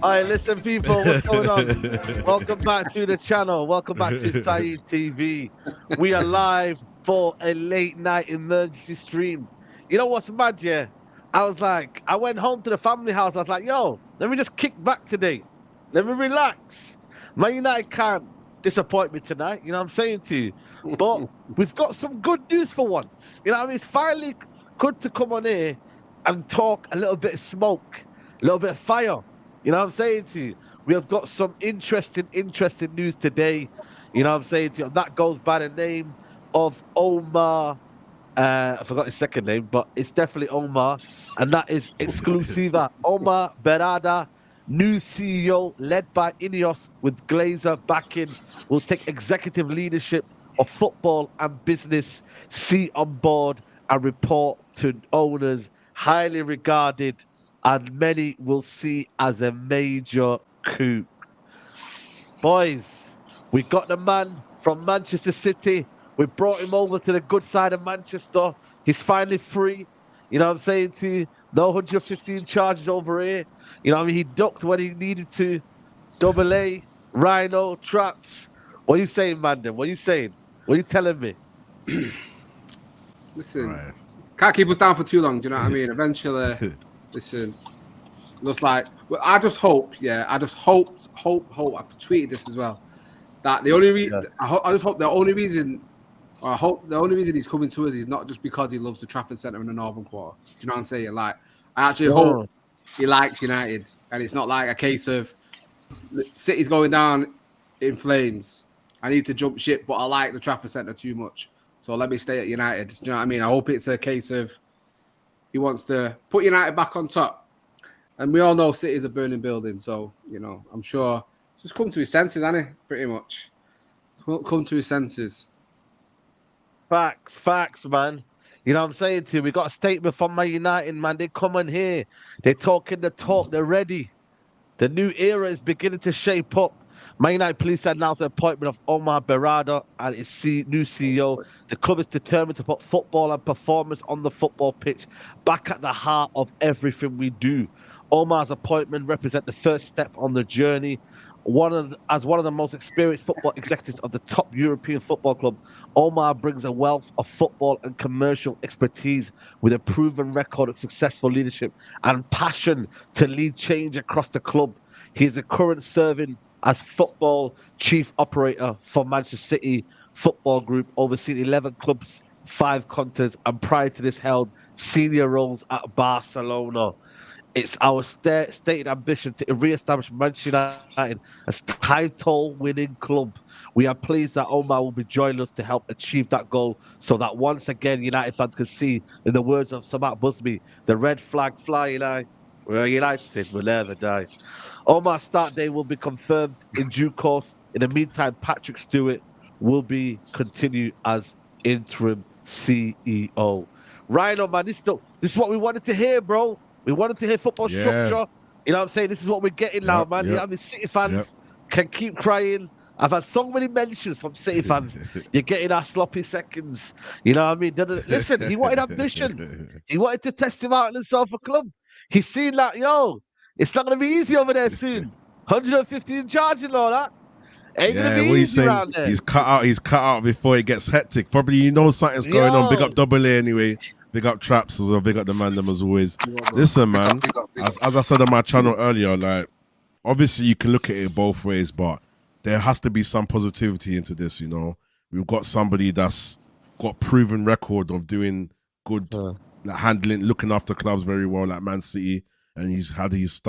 All right, listen, people, what's going on? Welcome back to the channel. Welcome back to Saeed TV. We are live for a late night emergency stream. You know what's mad, yeah? I went home to the family house. I was like, yo, let me just kick back today. Let me relax. Man United can't disappoint me tonight. You know what I'm saying to you? But we've got some good news for once. You know what I mean? It's finally good to come on here and talk a little bit of smoke, a little bit of fire. You know what I'm saying to you? We have got some interesting news today. You know what I'm saying to you? That goes by the name of Omar. I forgot his second name, but it's definitely Omar. And that is Exclusiva. Omar Berrada, new CEO led by Ineos with Glazer backing, will take executive leadership of football and business, seat on board and report to owners, highly regarded and many will see as a major coup. Boys, we got the man from Manchester City. We brought him over to the good side of Manchester. He's finally free. You know what I'm saying to you? No 115 charges over here. You know what I mean? He ducked when he needed to. Double A, Rhino, Traps. What are you saying, Mandem? What are you saying? What are you telling me? Listen, can't keep us down for too long. Do you know what I mean? Eventually, listen, looks like. Well, I just hope. Yeah, I just hope. I've tweeted this as well. That the only reason. Yeah. I just hope the only reason. I hope the only reason he's coming to us is not just because he loves the Trafford Centre in the Northern Quarter. Do you know what I'm saying? Like, I actually hope he likes United, and it's not like a case of City's going down in flames. I need to jump ship, but I like the Trafford Centre too much. So let me stay at United. Do you know what I mean? I hope it's a case of he wants to put United back on top. And we all know City's a burning building. So, you know, I'm sure just come to his senses, hasn't he? Pretty much. Come to his senses. Facts, man. You know what I'm saying to you? We got a statement from Man United, man. They come in here. They're talking the talk. They're ready. The new era is beginning to shape up. Man United Police announced the appointment of Omar Berrada and its new CEO. The club is determined to put football and performance on the football pitch back at the heart of everything we do. Omar's appointment represents the first step on the journey. As one of the most experienced football executives of the top European football club, Omar brings a wealth of football and commercial expertise with a proven record of successful leadership and passion to lead change across the club. He is a current serving as football chief operator for Manchester City Football Group, overseeing 11 clubs, 5 continents, and prior to this held senior roles at Barcelona. It's our stated ambition to re-establish Manchester United as title-winning club. We are pleased that Omar will be joining us to help achieve that goal so that once again United fans can see, in the words of Samat Busby, the red flag flying high. We're United will never die. Omar's start date will be confirmed in due course. In the meantime, Patrick Stewart will be continued as interim CEO. Rhino, man, this is what we wanted to hear, bro. We wanted to hear football structure. You know what I'm saying? This is what we're getting now, man. You know what I mean? City fans can keep crying. I've had so many mentions from City fans. You're getting our sloppy seconds. You know what I mean? Listen, he wanted ambition. He wanted to test him out in the Sofa Club. He's seen that, yo, it's not going to be easy over there soon. 115 charge and all that. Ain't going to be easy around there. He's cut out before it gets hectic. Probably you know something's going on. Big up Double A anyway. Big up Traps as well. Big up the man them as always. Listen, man, as I said on my channel earlier, like, obviously you can look at it both ways, but there has to be some positivity into this, you know. We've got somebody that's got proven record of doing good, like handling, looking after clubs very well, like Man City, and he's had his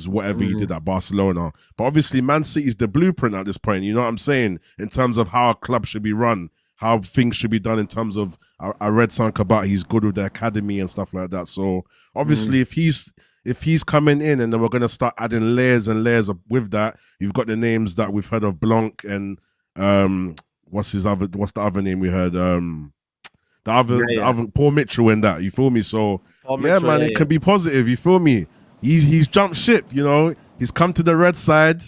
whatever he did at Barcelona. But obviously Man City is the blueprint at this point, you know what I'm saying, in terms of how a club should be run, how things should be done in terms of, I read something about he's good with the academy and stuff like that. So obviously if he's coming in and then we're going to start adding layers and layers with that, you've got the names that we've heard of, Blanc and what's the other name we heard? The other Paul Mitchell and that. You feel me? So Paul Mitchell, man, it can be positive. You feel me? He's jumped ship. You know, he's come to the red side.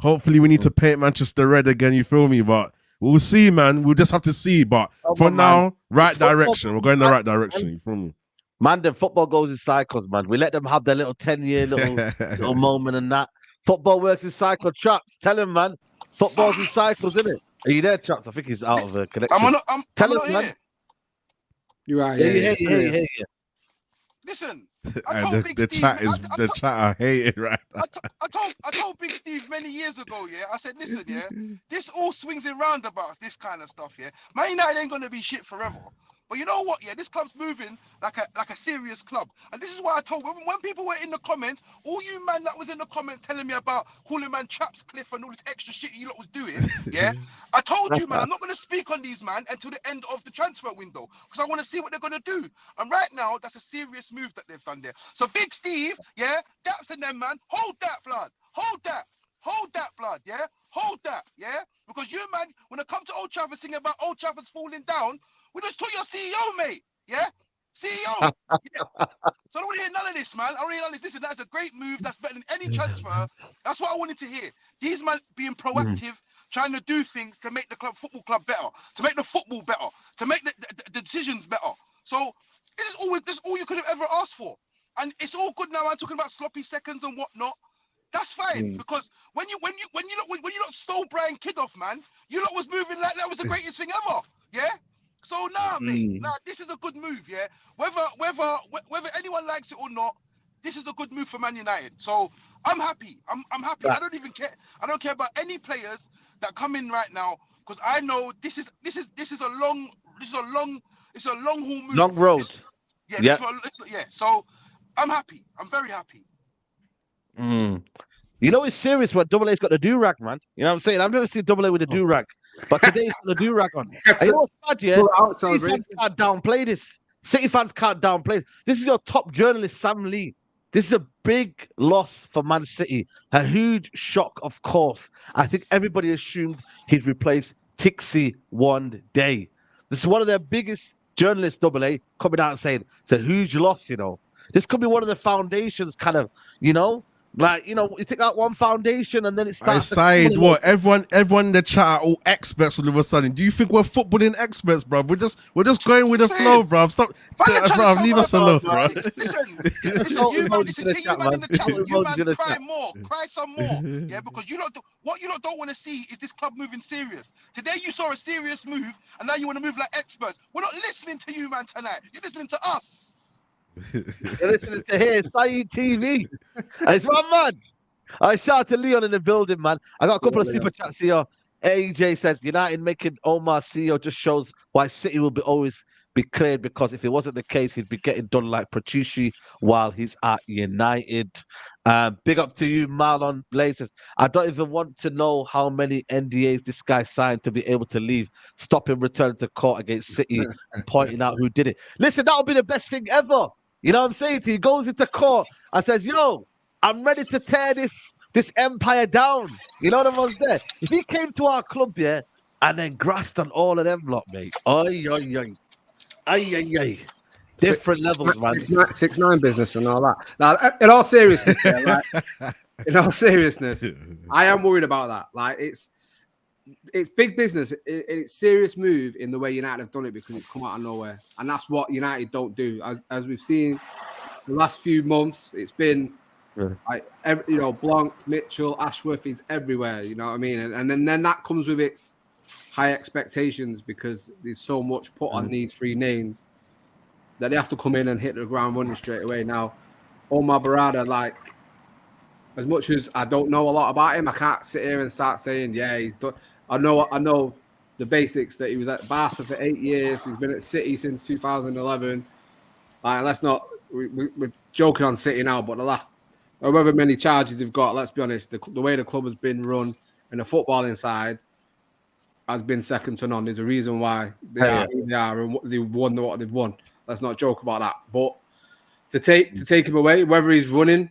Hopefully, we need to paint Manchester red again. You feel me? But we'll see, man. We'll just have to see. But for now, right direction. We're going in the right direction. You feel me? Man, the football goes in cycles, man. We let them have their little 10-year little moment and that. Football works in cycle. Traps, tell him, man. Football's in cycles, isn't it? Are you there, Traps? I think he's out of a connection. Tell him, man. You are. Yeah. Listen, the chat I hate it right now. I told Big Steve many years ago, yeah. I said, listen, yeah, this all swings in roundabouts, this kind of stuff, yeah. Man United ain't gonna be shit forever. But you know what, yeah, this club's moving like a serious club. And this is why I told when people were in the comments, all you man that was in the comments telling me about calling man Traps Cliff and all this extra shit you lot was doing, yeah. I told you, man, I'm not gonna speak on these man until the end of the transfer window because I want to see what they're gonna do. And right now, that's a serious move that they've done there. So Big Steve, yeah, Daps and them, man, hold that, blood. Hold that, blood, yeah? Hold that, yeah? Because you, man, when it comes to Old Trafford singing about Old Trafford's falling down, we just took your CEO, mate, yeah? CEO. Yeah. So I don't want to hear none of this, man. I don't hear none of this. Listen, that's a great move. That's better than any transfer. That's what I wanted to hear. These man being proactive, trying to do things to make the football club better, to make the football better, to make the decisions better. So this is all you could have ever asked for. And it's all good now. I'm talking about sloppy seconds and whatnot. That's fine because when you lot stole Brian Kidd off, man, you lot was moving like that was the greatest thing ever. Yeah. So mate, this is a good move. Yeah. Whether anyone likes it or not, this is a good move for Man United. So I'm happy. I'm happy. I don't even care. I don't care about any players that come in right now because I know this is a long haul move. Long road. Yeah. So I'm happy. I'm very happy. You know it's serious what Double A's got the do-rag, man. You know what I'm saying? I've never seen Double A with a do-rag. But today he's got the do-rag on. And you know what's bad, yeah? City fans can't downplay this. City fans can't downplay this. This is your top journalist, Sam Lee. This is a big loss for Man City. A huge shock, of course. I think everybody assumed he'd replace Tixi one day. This is one of their biggest journalists, Double A, coming out and saying it's a huge loss, you know. This could be one of the foundations, kind of, you know, like, you know, you take out one foundation and then it starts. What? Everyone in the chat are all experts all of a sudden. Do you think we're footballing experts, bro? We're just going with the flow, bro. Stop, bro. Leave us alone, bro. Listen, cry some more. Yeah, because what you lot don't want to see is this club moving serious. Today you saw a serious move, and now you want to move like experts. We're not listening to you, man, tonight. You're listening to us. You're listening to here, Saeed TV. It's my man. I shout to Leon in the building, man. I got a couple of super chats here. AJ says United making OMAR CEO just shows why City will always be cleared, because if it wasn't the case, he'd be getting done like Patrici while he's at United. Big up to you, Marlon Blazers. I don't even want to know how many NDAs this guy signed to be able to leave, stop him returning to court against City and pointing out who did it. Listen, that'll be the best thing ever. You know what I'm saying to you? He goes into court and says, yo, I'm ready to tear this empire down. You know what I was there? If he came to our club, yeah, and then grassed on all of them lot, mate. Different levels, man. 6ix9ine business and all that. Now, in all seriousness, I am worried about that. Like, it's big business. It's serious move in the way United have done it because it's come out of nowhere, and that's what United don't do. As we've seen the last few months, it's been like Blanc, Mitchell, Ashworth is everywhere. You know what I mean? And then that comes with its high expectations because there's so much put on these three names that they have to come in and hit the ground running straight away. Now, Omar Berrada, like, as much as I don't know a lot about him, I can't sit here and start saying, yeah, he's done. I know the basics, that he was at Barca for 8 years. He's been at City since 2011. Let's not, we're joking on City now, but the last, however many charges they've got, let's be honest, the way the club has been run and the footballing side has been second to none. There's a reason why they are who they are and they've won what they've won. Let's not joke about that. But to take him away, whether he's running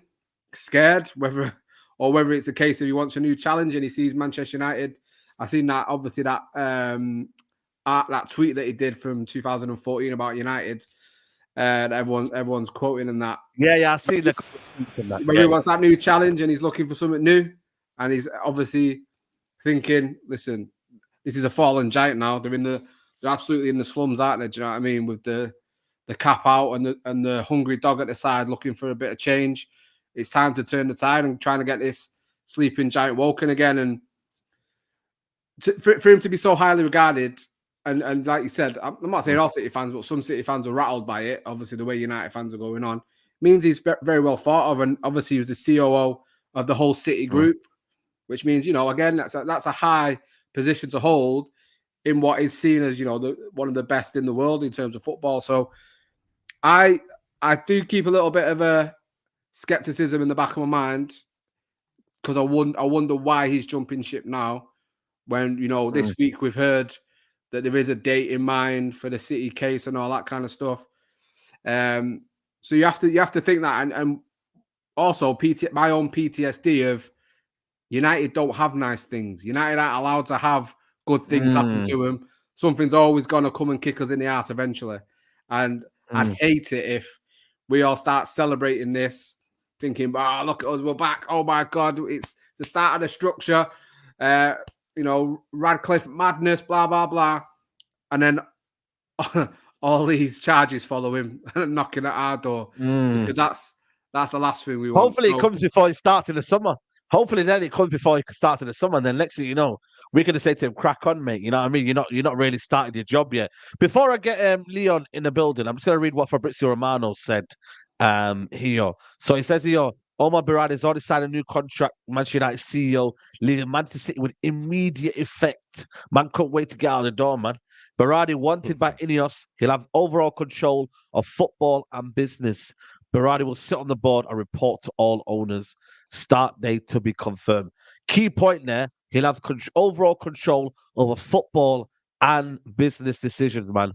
scared, whether it's a case of he wants a new challenge and he sees Manchester United I seen that obviously that that tweet that he did from 2014 about United, and everyone's quoting and that. Yeah, I see the. Maybe he wants that new challenge and he's looking for something new, and he's obviously thinking, listen, this is a fallen giant now. They're absolutely in the slums, aren't they? Do you know what I mean? With the cap out and the hungry dog at the side looking for a bit of change. It's time to turn the tide and trying to get this sleeping giant woken again. And for him to be so highly regarded, and like you said, I'm not saying all City fans, but some City fans are rattled by it. Obviously, the way United fans are going on means he's very well thought of. And obviously, he was the COO of the whole City group, which means, again, that's a high position to hold in what is seen as, one of the best in the world in terms of football. So I do keep a little bit of a skepticism in the back of my mind, because I wonder why he's jumping ship now when, this week we've heard that there is a date in mind for the City case and all that kind of stuff. So you have to think that, and also my own PTSD of United don't have nice things. United aren't allowed to have good things happen to them. Something's always going to come and kick us in the ass eventually. And I'd hate it if we all start celebrating this, thinking, oh, look at us, we're back. Oh, my God, it's the start of the structure. Radcliffe madness, blah, blah, blah. And then all these charges follow him knocking at our door. Because that's the last thing we want. Hopefully it comes before it starts in the summer. Hopefully then it comes before it starts in the summer. And then next thing you know, we're going to say to him, crack on, mate. You know what I mean? You're not really started your job yet. Before I get Leon in the building, I'm just going to read what Fabrizio Romano said here. So he says here, Omar Berrada has already signed a new contract, Manchester United CEO, leaving Manchester City with immediate effect. Man couldn't wait to get out of the door, man. Berrada wanted by Ineos. He'll have overall control of football and business. Berrada will sit on the board and report to all owners. Start date to be confirmed. Key point there, he'll have overall control over football and business decisions, man.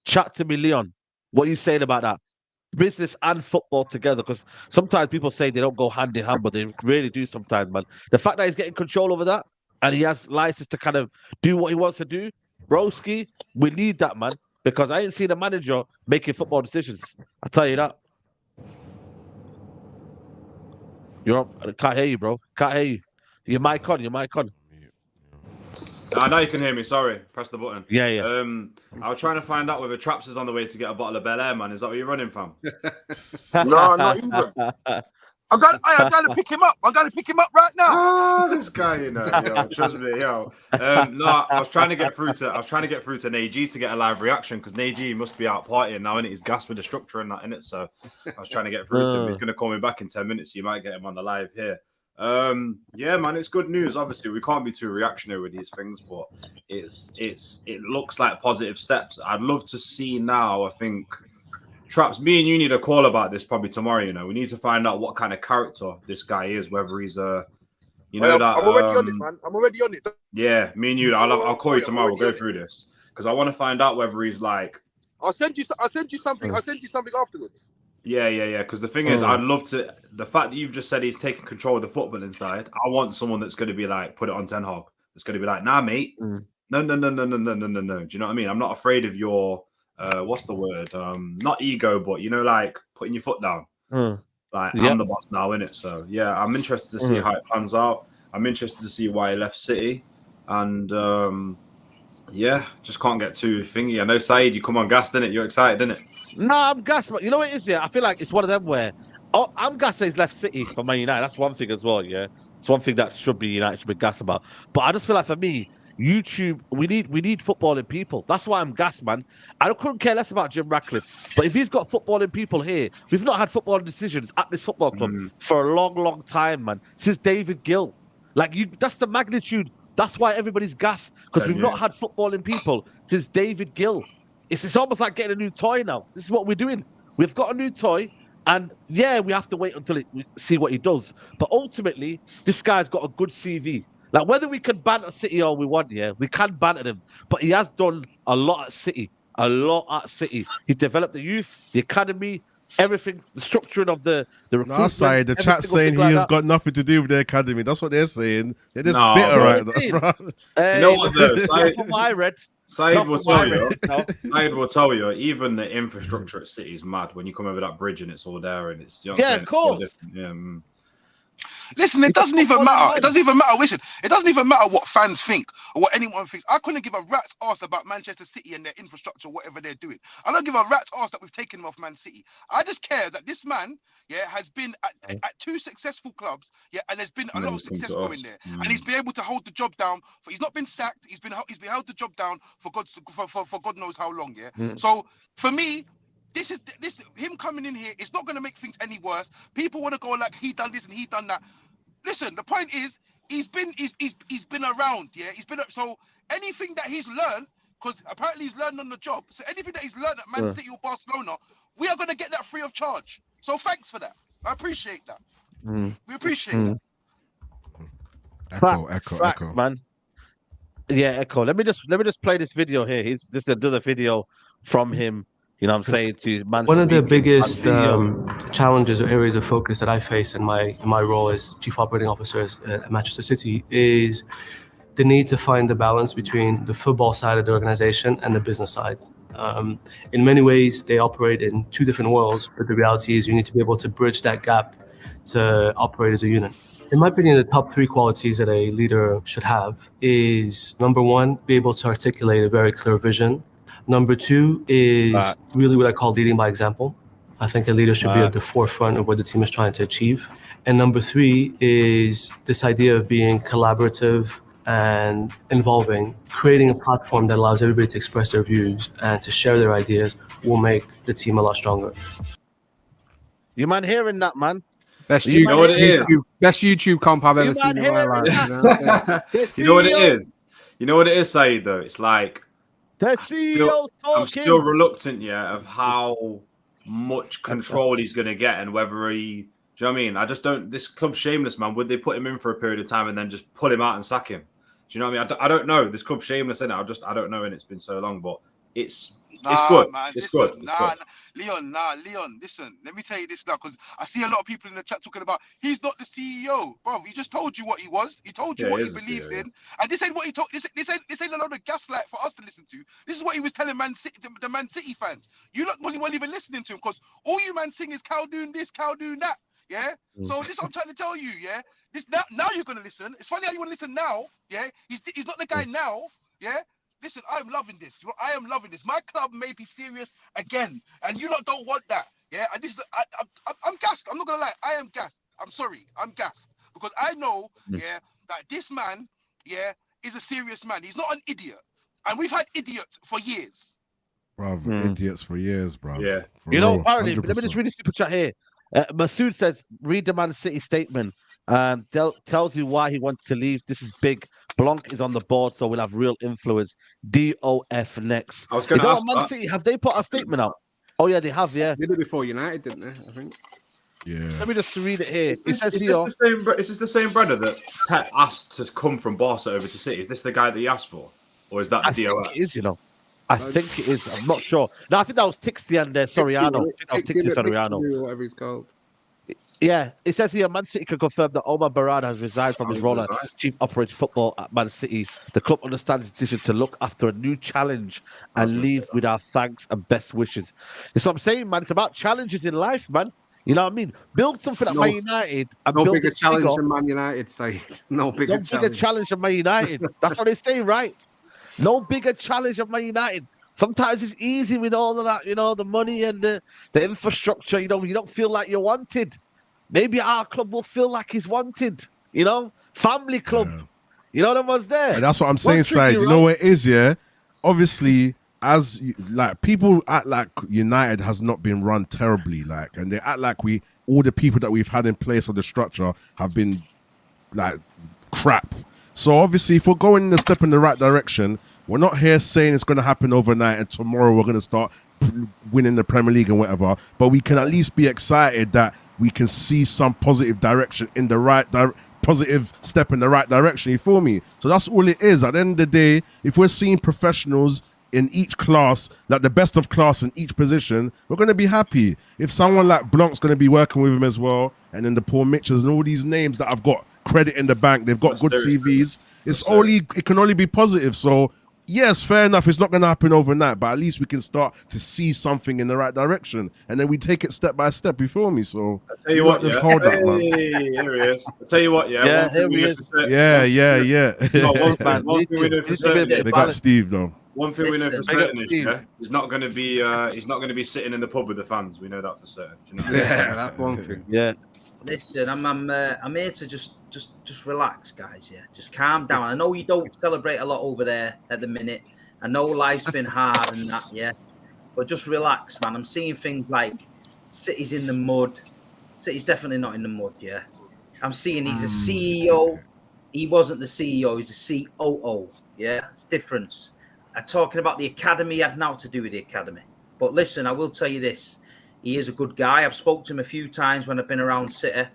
Chat to me, Leon. What are you saying about that? Business and football together, because sometimes people say they don't go hand in hand, but they really do sometimes, man. The fact that he's getting control over that and he has license to kind of do what he wants to do, broski, we need that, man, because I ain't seen a manager making football decisions. I'll tell you that. I can't hear you, bro. Can't hear you. Your mic on. I know you can hear me. Sorry. Press the button. Yeah. I was trying to find out whether Traps is on the way to get a bottle of Bel Air, man. Is that what you're running from? No, not even. I'm going to pick him up. I'm going to pick him up right now. Ah, this guy, trust me, No, I was trying to get through to Nagy to get a live reaction, because Nagy must be out partying now, and he's gassed with the structure and that in it. So I was trying to get through to him. He's going to call me back in 10 minutes. So you might get him on the live here. Yeah, man, it's good news. Obviously, we can't be too reactionary with these things, but it looks like positive steps. I'd love to see now. I think Traps, me and you need a call about this probably tomorrow. We need to find out what kind of character this guy is, whether he's I'm already on it, man. I'm already on it. Yeah, me and you. I'll call you tomorrow. We'll go through this, because I want to find out whether he's like. I'll send you something. I'll send you something afterwards. Yeah. Because the thing is, I'd love to. The fact that you've just said he's taking control of the football inside, I want someone that's going to be like, put it on Ten Hag. That's going to be like, nah, mate. No. Do you know what I mean? I'm not afraid of your. What's the word? Not ego, but like putting your foot down. Like I'm the boss now, innit? So yeah, I'm interested to see how it pans out. I'm interested to see why he left City, and just can't get too thingy. I know Saeed, you come on gassed, innit? You're excited, innit? No, I'm gassed, but you know what it is, yeah? I feel like it's one of them where I'm gassed that he's left City for Man United. That's one thing as well, yeah. It's one thing that United should be gassed about. But I just feel like for me, YouTube, we need footballing people. That's why I'm gassed, man. I couldn't care less about Jim Ratcliffe. But if he's got footballing people here, we've not had footballing decisions at this football club for a long, long time, man. Since David Gill. That's the magnitude. That's why everybody's gassed, because we've not had footballing people since David Gill. It's almost like getting a new toy now. This is what we're doing. We've got a new toy, and yeah, we have to wait until we see what he does. But ultimately, this guy's got a good CV. Like, whether we can banter City all we want, yeah, we can banter him. But he has done a lot at City. He's developed the youth, the academy, everything, the structuring of the recruitment. No, sorry, the every chat single saying thing he like has that. got nothing to do with the academy. That's what they're saying. They're just No, bitter no, right they're now. Hey, You know what though, not from what I read. Saeed Not will from what I tell read. you. No. Saeed will tell you. Even the infrastructure at City is mad. When you come over that bridge and it's all there, and it's, you know what I'm Yeah, saying? of course. It's all different. Listen, it It's a doesn't even footballing matter. man. It doesn't even matter. Listen, it doesn't even matter what fans think or what anyone thinks. I couldn't give a rat's ass about Manchester City and their infrastructure, whatever they're doing. I don't give a rat's ass that we've taken him off Man City. I just care that this man, has been at 2 successful clubs, and there's been a And lot then of he's come success to going us. there, and he's been able to hold the job down. He's not been sacked. He's been held the job down for God knows how long. So for me, this him coming in here. It's not going to make things any worse. People want to go like he done this and he done that. Listen, the point is he's been around, he's been so anything that he's learned, because apparently he's learned on the job, so anything that he's learned at Man City or Barcelona, we are going to get that free of charge. So thanks for that. I appreciate that. We appreciate that. Echo, man. Yeah, Echo. Let me just play this video here. This is another video from him. You know what I'm saying, to Man One of the City, biggest CEO. challenges or areas of focus that I face in my role as Chief Operating Officer at Manchester City is the need to find the balance between the football side of the organization and the business side. In many ways, they operate in two different worlds, but the reality is you need to be able to bridge that gap to operate as a unit. In my opinion, the top 3 qualities that a leader should have is, number 1, be able to articulate a very clear vision. Number 2 is really what I call leading by example. I think a leader should be at the forefront of what the team is trying to achieve. And number 3 is this idea of being collaborative and involving. Creating a platform that allows everybody to express their views and to share their ideas will make the team a lot stronger. You man hearing that, man? Best You know what it is? Best YouTube comp I've ever You seen man in my hearing life. You know what it is? You know what it is, Saeed, though? It's like The CEO's talking. I'm still reluctant, of how much control he's going to get and whether he. Do you know what I mean? I just don't. This club's shameless, man. Would they put him in for a period of time and then just pull him out and sack him? Do you know what I mean? I don't know. This club's shameless, isn't it? I don't know, and it's been so long, but it's good. Man, it's listen, good. It's good. Leon, listen, let me tell you this now, because I see a lot of people in the chat talking about he's not the CEO, bro. He just told you what he was. He told you what he believes in, and this ain't what he told. This ain't a lot of gaslight for us to listen to. This is what he was telling the Man City fans. You lot weren't even listening to him, because all you man sing is cow doing this, cow doing that. So this is what I'm trying to tell you. This now you're gonna listen. It's funny how you want to listen now. He's not the guy now. Listen, I'm loving this. I am loving this. My club may be serious again, and you lot don't want that. And this, I'm gassed. I'm not gonna lie. I am gassed. I'm sorry. I'm gassed because I know, that this man, is a serious man. He's not an idiot, and we've had idiots for years. Bro, idiots for years, bro. Yeah. You know, apparently, let me just read a super chat here. Masood says, read the Man City statement. Tells you why he wants to leave. This is big. Blanc is on the board, so we'll have real influence. DOF next. I was going to ask Man City, have they put a statement out? Oh, yeah, they have, yeah. They did it before United, didn't they? I think. Yeah. Let me just read it here. Is this the same brother that Pep asked to come from Barca over to City? Is this the guy that he asked for? Or is that the DOF? I think it is, I think it is. I'm not sure. No, I think that was Tixi and Soriano. That was Tixi Soriano. Whatever he's called. Yeah, it says here, Man City can confirm that OMAR Berrada has resigned from his role as Chief Operating Football at Man City. The club understands his decision to look after a new challenge and leave with our thanks and best wishes. That's what I'm saying, man. It's about challenges in life, man. You know what I mean? Build something at Man United. And no build bigger challenge than Man United, Saeed. No bigger challenge than Man United. That's what they say, right? No bigger challenge than Man United. Sometimes it's easy with all of that, the money and the infrastructure. You don't feel like you're wanted. Maybe our club will feel like he's wanted, family club. Yeah. You know what was there. And that's what I'm saying, Said. You know what it is, yeah? Obviously, people act like United has not been run terribly, and they act like all the people that we've had in place of the structure have been crap. So obviously, if we're going a step in the right direction, we're not here saying it's going to happen overnight and tomorrow we're going to start winning the Premier League and whatever. But we can at least be excited that we can see some positive direction in the right positive step in the right direction. You feel me? So that's all it is. At the end of the day, if we're seeing professionals in each class, like the best of class in each position, we're going to be happy. If someone like Blanc's going to be working with him as well, and then the Paul Mitchells and all these names that I've got credit in the bank, they've got good CVs. It can only be positive. So yes, fair enough. It's not going to happen overnight, but at least we can start to see something in the right direction, and then we take it step by step. You feel me? So I'll tell you what, just hold that, man. Here he is. I'll tell you what, Yeah, here he is. Yeah. No, one thing we know for certain. They got Steve though. One thing we know for certain is, he's not going to be sitting in the pub with the fans. We know that for certain. Do you know what I mean? Yeah, that's one thing. Yeah. Listen, I'm here to just relax, guys. Yeah, just calm down. I know you don't celebrate a lot over there at the minute. I know life's been hard and that, yeah. But just relax, man. I'm seeing things like City's in the mud. City's definitely not in the mud, yeah. I'm seeing he's a CEO. He wasn't the CEO. He's a COO. Yeah, it's difference. I'm talking about the academy. Had nothing to do with the academy. But listen, I will tell you this. He is a good guy. I've spoken to him a few times when I've been around City.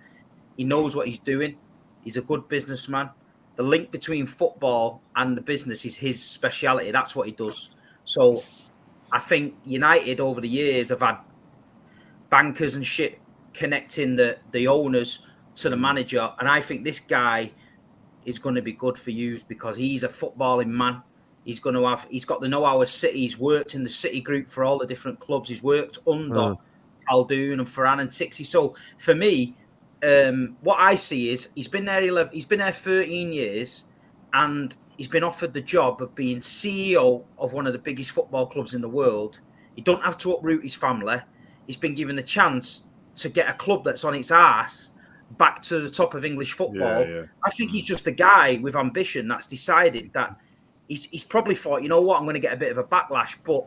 He knows what he's doing. He's a good businessman. The link between football and the business is his speciality. That's what he does. So I think United over the years have had bankers and shit connecting the owners to the manager. And I think this guy is going to be good for you because he's a footballing man. He's got the know-how of City. He's worked in the City group for all the different clubs. He's worked under Khaldoon and Ferran and Tixi. So for me, what I see is he's been there 13 years, and he's been offered the job of being CEO of one of the biggest football clubs in the world. He don't have to uproot his family. He's been given the chance to get a club that's on its arse back to the top of English football. Yeah. I think he's just a guy with ambition that's decided that he's probably thought, you know what, I'm going to get a bit of a backlash, but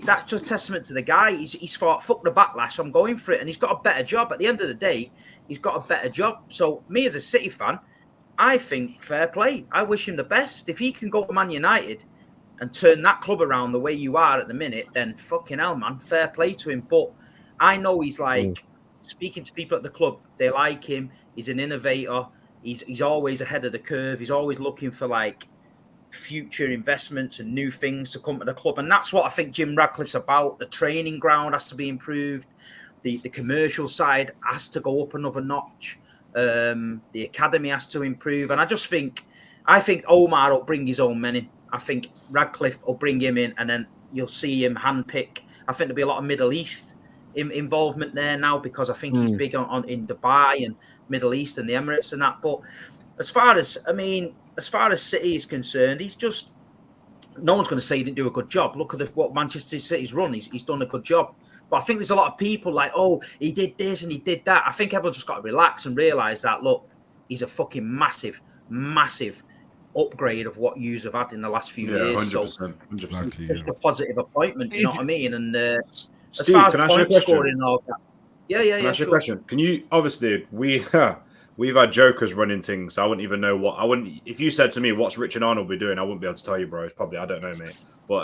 that's just testament to the guy. He's thought, fuck the backlash, I'm going for it, and he's got a better job. At the end of the day, he's got a better job. So me as a City fan, I think fair play. I wish him the best. If he can go to Man United and turn that club around the way you are at the minute, then fucking hell, man, fair play to him. But I know he's like speaking to people at the club. They like him. He's an innovator. He's always ahead of the curve. He's always looking for like future investments and new things to come to the club, and that's what I think Jim Radcliffe's about. The training ground has to be improved. The commercial side has to go up another notch. The academy has to improve, and I think OMAR will bring his own men in. I think Radcliffe will bring him in, and then you'll see him handpick. I think there'll be a lot of Middle East involvement there now because I think he's big on in Dubai and Middle East and the Emirates and that. But as far as City is concerned, no one's going to say he didn't do a good job. Look at what Manchester City's run. He's done a good job. But I think there's a lot of people like, oh, he did this and he did that. I think everyone's just got to relax and realise that, look, he's a fucking massive, massive upgrade of what yous have had in the last few years. 100%. Exactly, it's a positive appointment, you know what I mean? And as Steve, far as can I ask you a point question? scoring and all that. Yeah, Can I ask you a question? Can you, obviously, we've had jokers running things, so I wouldn't even know if you said to me, what's Richard Arnold be doing, I wouldn't be able to tell you, bro. It's probably, I don't know, mate. But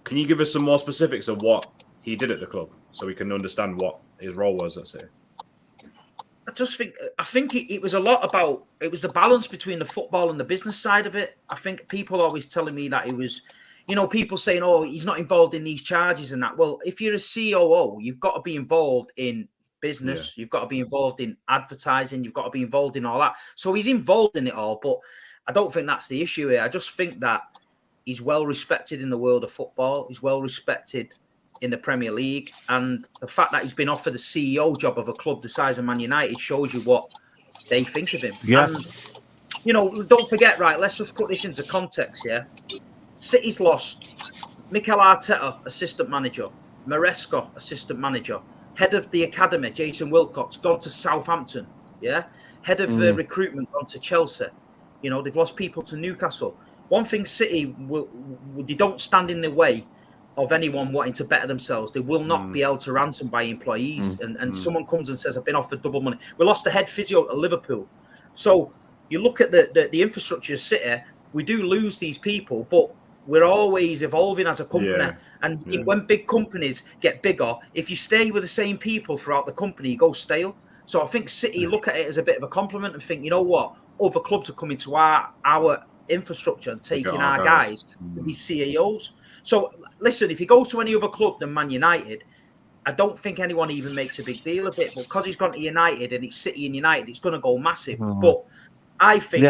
can you give us some more specifics of what he did at the club so we can understand what his role was, let's say? I think it was a lot about, it was the balance between the football and the business side of it. I think people are always telling me that it was, people saying, oh, he's not involved in these charges and that. Well, if you're a COO, you've got to be involved in business. You've got to be involved in advertising. You've got to be involved in all that. So he's involved in it all, but I don't think that's the issue here. I just think that he's well respected in the world of football. He's well respected in the Premier League, and the fact that he's been offered the CEO job of a club the size of Man United shows you what they think of him. Yeah. And don't forget, right, let's just put this into context. City's lost Mikel Arteta, assistant manager, Maresca, assistant manager, head of the academy, Jason Wilcox, gone to Southampton. Head of recruitment, gone to Chelsea. They've lost people to Newcastle. One thing, City they don't stand in the way of anyone wanting to better themselves. They will not be held to ransom by employees. And someone comes and says, I've been offered double money. We lost the head physio at Liverpool. So you look at the infrastructure of City, we do lose these people, but we're always evolving as a company. When big companies get bigger, if you stay with the same people throughout the company, you go stale. So I think City look at it as a bit of a compliment and think, you know what? Other clubs are coming to our infrastructure and taking our our guys to be CEOs. So listen, if he goes to any other club than Man United, I don't think anyone even makes a big deal of it. But because he's gone to United and it's City and United, it's going to go massive. But I think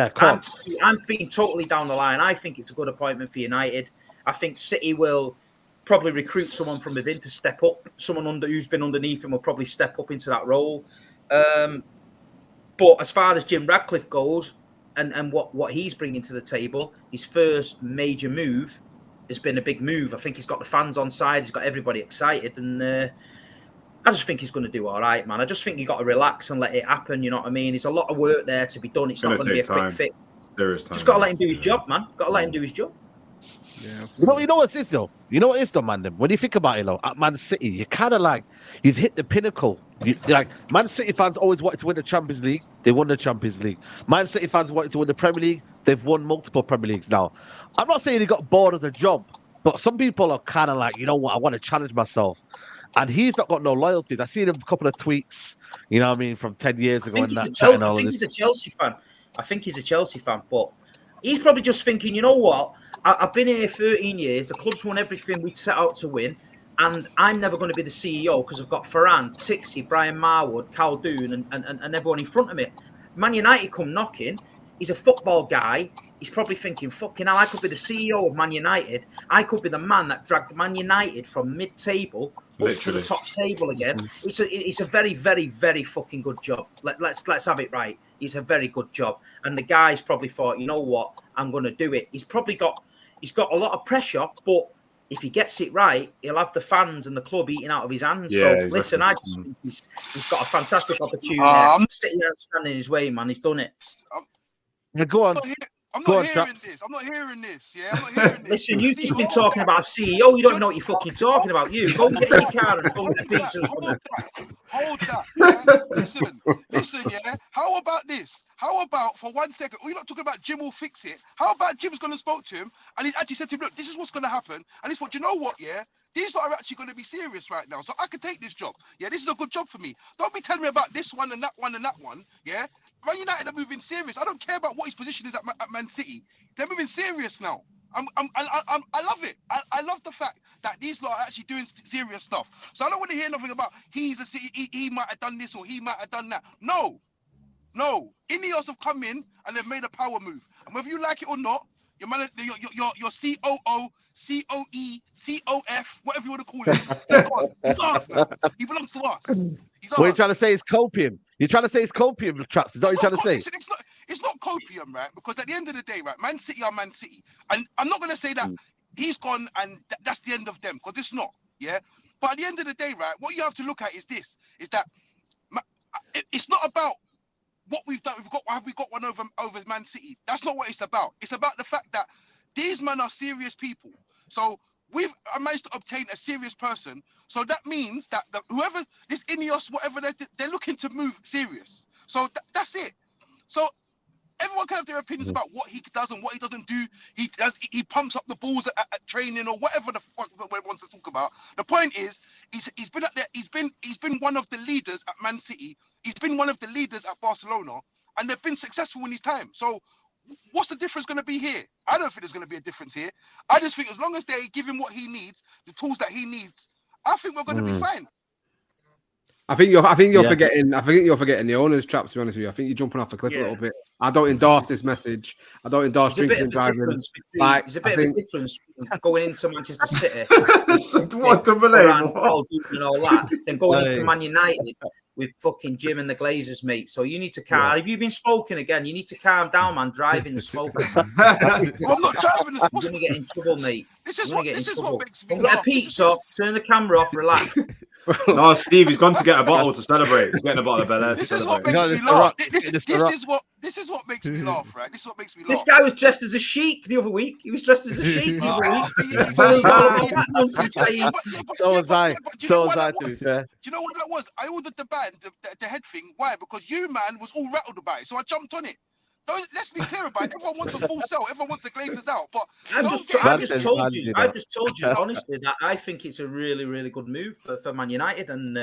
I'm being totally down the line. I think it's a good appointment for United. I think City will probably recruit someone from within to step up. Someone who's been underneath him will probably step up into that role. But as far as Jim Ratcliffe goes and what he's bringing to the table, his first major move has been a big move. I think he's got the fans on side. He's got everybody excited. And I just think he's going to do all right, man. I just think you got to relax and let it happen. You know what I mean? There's a lot of work there to be done. It's not going to be a quick fix. There is time. Just got to let him do his job, man. Got to let him do his job. Yeah. You know what it is though? You know what it is though, man? When you think about it, though, at Man City, you kind of like you've hit the pinnacle. Like Man City fans always wanted to win the Champions League. They won the Champions League. Man City fans wanted to win the Premier League. They've won multiple Premier Leagues now. I'm not saying he got bored of the job, but some people are kind of like, you know what? I want to challenge myself. And he's not got no loyalties. I've seen a couple of tweets, you know what I mean, from 10 years ago. I think he's a Chelsea fan. I think he's a Chelsea fan, but he's probably just thinking, you know what? I've been here 13 years. The club's won everything we set out to win. And I'm never going to be the CEO because I've got Ferran, Tixie, Brian Marwood, Caldoon and everyone in front of me. Man United come knocking. He's a football guy. He's probably thinking, fucking hell, I could be the CEO of Man United. I could be the man that dragged Man United from mid-table up to the top table again. It's a very, very, very fucking good job. Let's have it right. It's a very good job. And the guy's probably thought, you know what, I'm going to do it. He's got a lot of pressure, but if he gets it right, he'll have the fans and the club eating out of his hands. Yeah, so, exactly. Listen, I just think he's got a fantastic opportunity. Sitting there and standing in his way, man. He's done it. Go on. I'm not hearing this. I'm not hearing this. Yeah, I'm not hearing this. Listen, you've just been talking about a CEO. You don't know what you're fucking talking about. You go get in your car and go get pizza. Hold that. Yeah? Listen, yeah. How about this? How about for 1 second? We're not talking about Jim will fix it. How about Jim's going to spoke to him and he actually said to him, look, this is what's going to happen. And he's thought, you know what, yeah? These lot are actually going to be serious right now. So I can take this job. Yeah, this is a good job for me. Don't be telling me about this one and that one and that one. Yeah? Man United are moving serious. I don't care about what his position is at Man City. They're moving serious now. I love it. I love the fact that these lot are actually doing serious stuff. So I don't want to hear nothing about he might have done this or he might have done that. No. Ineos have come in and they've made a power move. And whether you like it or not, your COO, COE, COF, whatever you want to call it, he's ours, man. He belongs to us. What you're trying to say is copium. You're trying to say it's copium, Traps. Is that what you're trying to say? It's not copium, right? Because at the end of the day, right, Man City are Man City. And I'm not going to say that he's gone and that's the end of them, because it's not, yeah? But at the end of the day, right, what you have to look at is this, is that it's not about what we've done. Have we got one over Man City? That's not what it's about. It's about the fact that these men are serious people. So we've managed to obtain a serious person. So that means that whoever, this Ineos, whatever, they're looking to move serious. So that's it. So everyone can have their opinions about what he does and what he doesn't do. He pumps up the balls at training or whatever the fuck everyone wants to talk about. The point is, he's been up there. He's been one of the leaders at Man City. He's been one of the leaders at Barcelona, and they've been successful in his time. So what's the difference going to be here? I don't think there's going to be a difference here. I just think as long as they give him what he needs, the tools that he needs, I think we're going to be fine. I think you're forgetting. I think you're forgetting the owners, Traps. To be honest with you, I think you're jumping off a cliff a little bit. I don't endorse this message. I don't endorse drinking and driving. There's a bit of a difference going into Manchester City. What to believe? And all that, then going into Man United with fucking Jim and the Glazers, mate. So you need to calm. Have you been smoking again? You need to calm down, man. Driving and smoking. I'm not driving. You're gonna get in trouble, mate. This is what makes me laugh. Get a pizza. Turn the camera off. Relax. No, Steve, he's gone to get a bottle to celebrate. He's getting a bottle of Bel-Air. This is what makes me laugh. This is what makes me laugh, right? This is what makes me laugh. This guy was dressed as a sheik the other week. He was dressed as a sheik the other week. So was I. To be fair. Do you know what that was? I ordered the band, the head thing. Why? Because you, man, was all rattled about it. So I jumped on it. Let's be clear about it. Everyone wants a full sell. Everyone wants the Glazers out. But I've just told you honestly that I think it's a really, really good move for Man United, and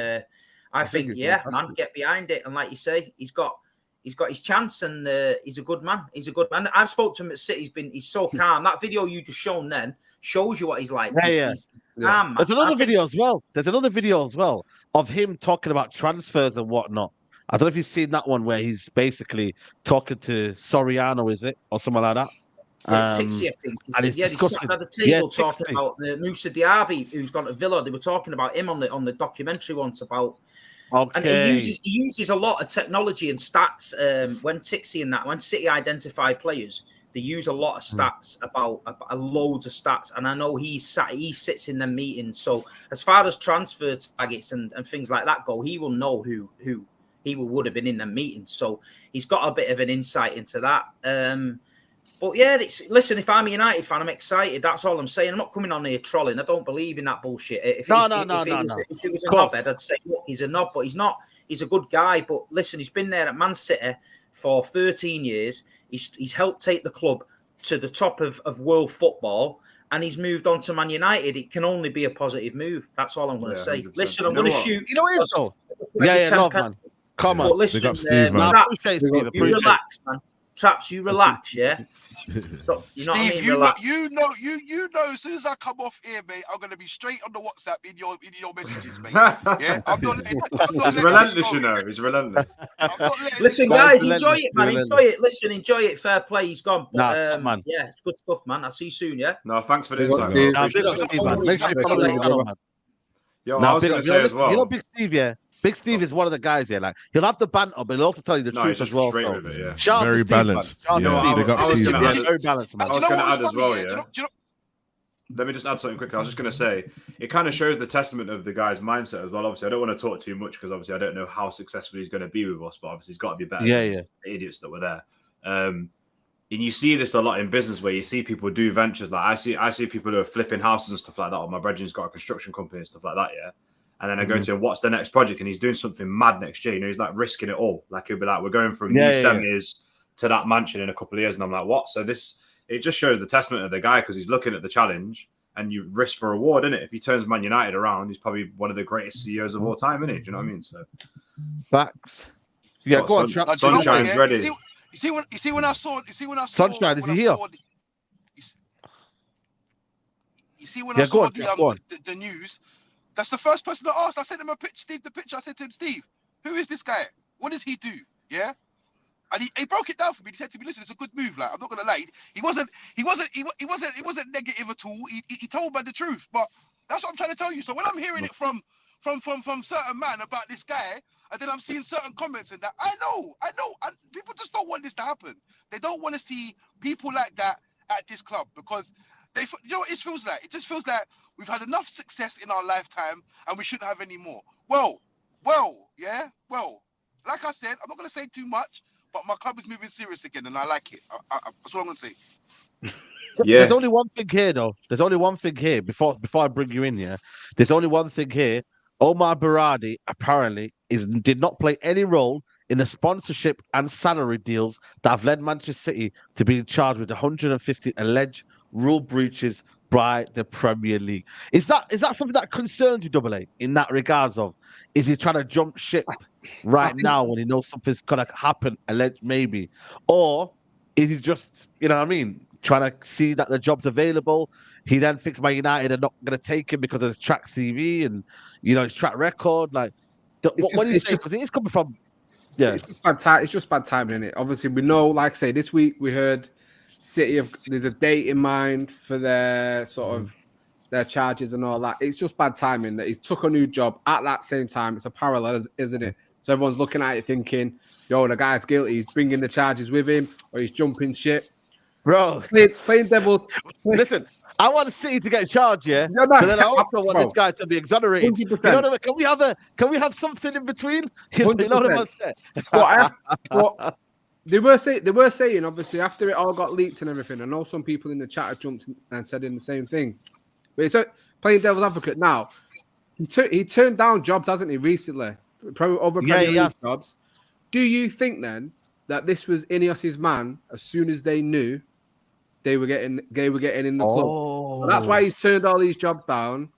I think man, get behind it. And like you say, he's got He's got his chance, and he's a good man. He's a good man. I've spoken to him at City. He's so calm. That video you just shown then shows you what he's like. He's calm, man. There's another video as well. There's another video as well of him talking about transfers and whatnot. I don't know if you've seen that one where he's basically talking to Soriano, is it, or something like that? Tixie, I think. And They sat at the table talking about Moussa Diaby, who's gone to Villa. They were talking about him on the documentary once about. Okay. And he uses a lot of technology and stats when City identify players. They use a lot of stats about loads of stats, and I know he sits in the meetings. So as far as transfer targets and things like that go, he will know who he would have been in the meetings. So he's got a bit of an insight into that. But yeah, listen, if I'm a United fan, I'm excited. That's all I'm saying. I'm not coming on here trolling. I don't believe in that bullshit. If it was a knobhead, I'd say, look, he's a knob, but he's not. He's a good guy. But listen, he's been there at Man City for 13 years. He's helped take the club to the top of world football, and he's moved on to Man United. It can only be a positive move. That's all I'm going to say. 100%. Listen, I'm going to shoot. You know what it is, though? Yeah, love, man. Come on. Listen, Big up Steve, man. You relax, man. Traps, you relax, yeah. Stop, you know Steve, what I mean? you know. As soon as I come off here, mate, I'm gonna be straight on the WhatsApp in your messages, mate. Yeah, I'm not. He's relentless, you know. He's relentless. Listen, guys, enjoy it, man. Enjoy it. Listen, enjoy it. Fair play. He's gone. But, man. Yeah, it's good stuff, man. I'll see you soon. Yeah. No, thanks for the Big up, insight. Steve. Big up Steve, man. Make sure you follow the channel, man. Yo, I was big going up. to say as well. You know, Big Steve, yeah. Big Steve is one of the guys here. Like he'll have the banter, but he'll also tell you the truth as well. Straight So. with it, yeah. Shout out Very to Steve, balanced. man. Shout out to Yeah, Steve. big up I was Steve, gonna man. add- Very balanced, man. I was going to add as well, yeah. yeah. Let me just add something quickly. I was just going to say, it kind of shows the testament of the guy's mindset as well. Obviously, I don't want to talk too much because obviously I don't know how successful he's going to be with us, but obviously he's got to be better than the idiots that were there. And you see this a lot in business where you see people do ventures. Like I see people who are flipping houses and stuff like that. Or my brethren's got a construction company and stuff like that, yeah. And then I go to him, what's the next project? And he's doing something mad next year. You know, he's like risking it all. Like he'll be like, we're going from new semis to that mansion in a couple of years. And I'm like, what? So it just shows the testament of the guy because he's looking at the challenge and you risk for reward, innit? If he turns Man United around, he's probably one of the greatest CEOs of all time, innit? Do you know what I mean? So facts. Yeah, go on, Trap. Sunshine's ready. You see when I saw Sunshine, is he here? You see when I go saw on. the news, that's the first person I asked. I sent him Steve the picture. I said to him, Steve, who is this guy? What does he do? Yeah. And he broke it down for me. He said to me, listen, it's a good move. Like, I'm not gonna lie. He wasn't negative at all. He told me the truth. But that's what I'm trying to tell you. So when I'm hearing it from certain man about this guy, and then I'm seeing certain comments and that, I know. And people just don't want this to happen. They don't want to see people like that at this club because you know what it feels like? It just feels like we've had enough success in our lifetime and we shouldn't have any more. Well, like I said, I'm not going to say too much, but my club is moving serious again and I like it. That's what I'm going to say. Yeah. There's only one thing here, though. There's only one thing here before I bring you in here. There's only one thing here. OMAR Berrada apparently did not play any role in the sponsorship and salary deals that have led Manchester City to be charged with 150 alleged rule breaches by the Premier League. Is that something that concerns you, Double A, in that regards of, is he trying to jump ship right now when he knows something's gonna happen, alleged maybe? Or is he just, you know what I mean, trying to see that the job's available? He then thinks Man United are not going to take him because of his track CV and, you know, his track record. Like, what do you say? Because it is coming from, It's just bad time. It's just bad timing, isn't it? Obviously, we know, like I say, this week we heard there's a date in mind for their sort of their charges and all that. It's just bad timing that he's took a new job at that same time. It's a parallel, isn't it? So everyone's looking at it thinking, yo, the guy's guilty. He's bringing the charges with him or he's jumping ship. Bro, playing devil. Listen, I want City to get charged, yeah. No, but then I also want this guy to be exonerated. 100%. You know what I mean? Can we have something in between? You know what I'm saying? They were saying, obviously, after it all got leaked and everything. I know some people in the chat have jumped and said in the same thing. But it's playing devil's advocate now. He turned down jobs, hasn't he, recently? Over Premier League jobs. Do you think then that this was Ineos's man as soon as they knew they were getting in the club? So that's why he's turned all these jobs down,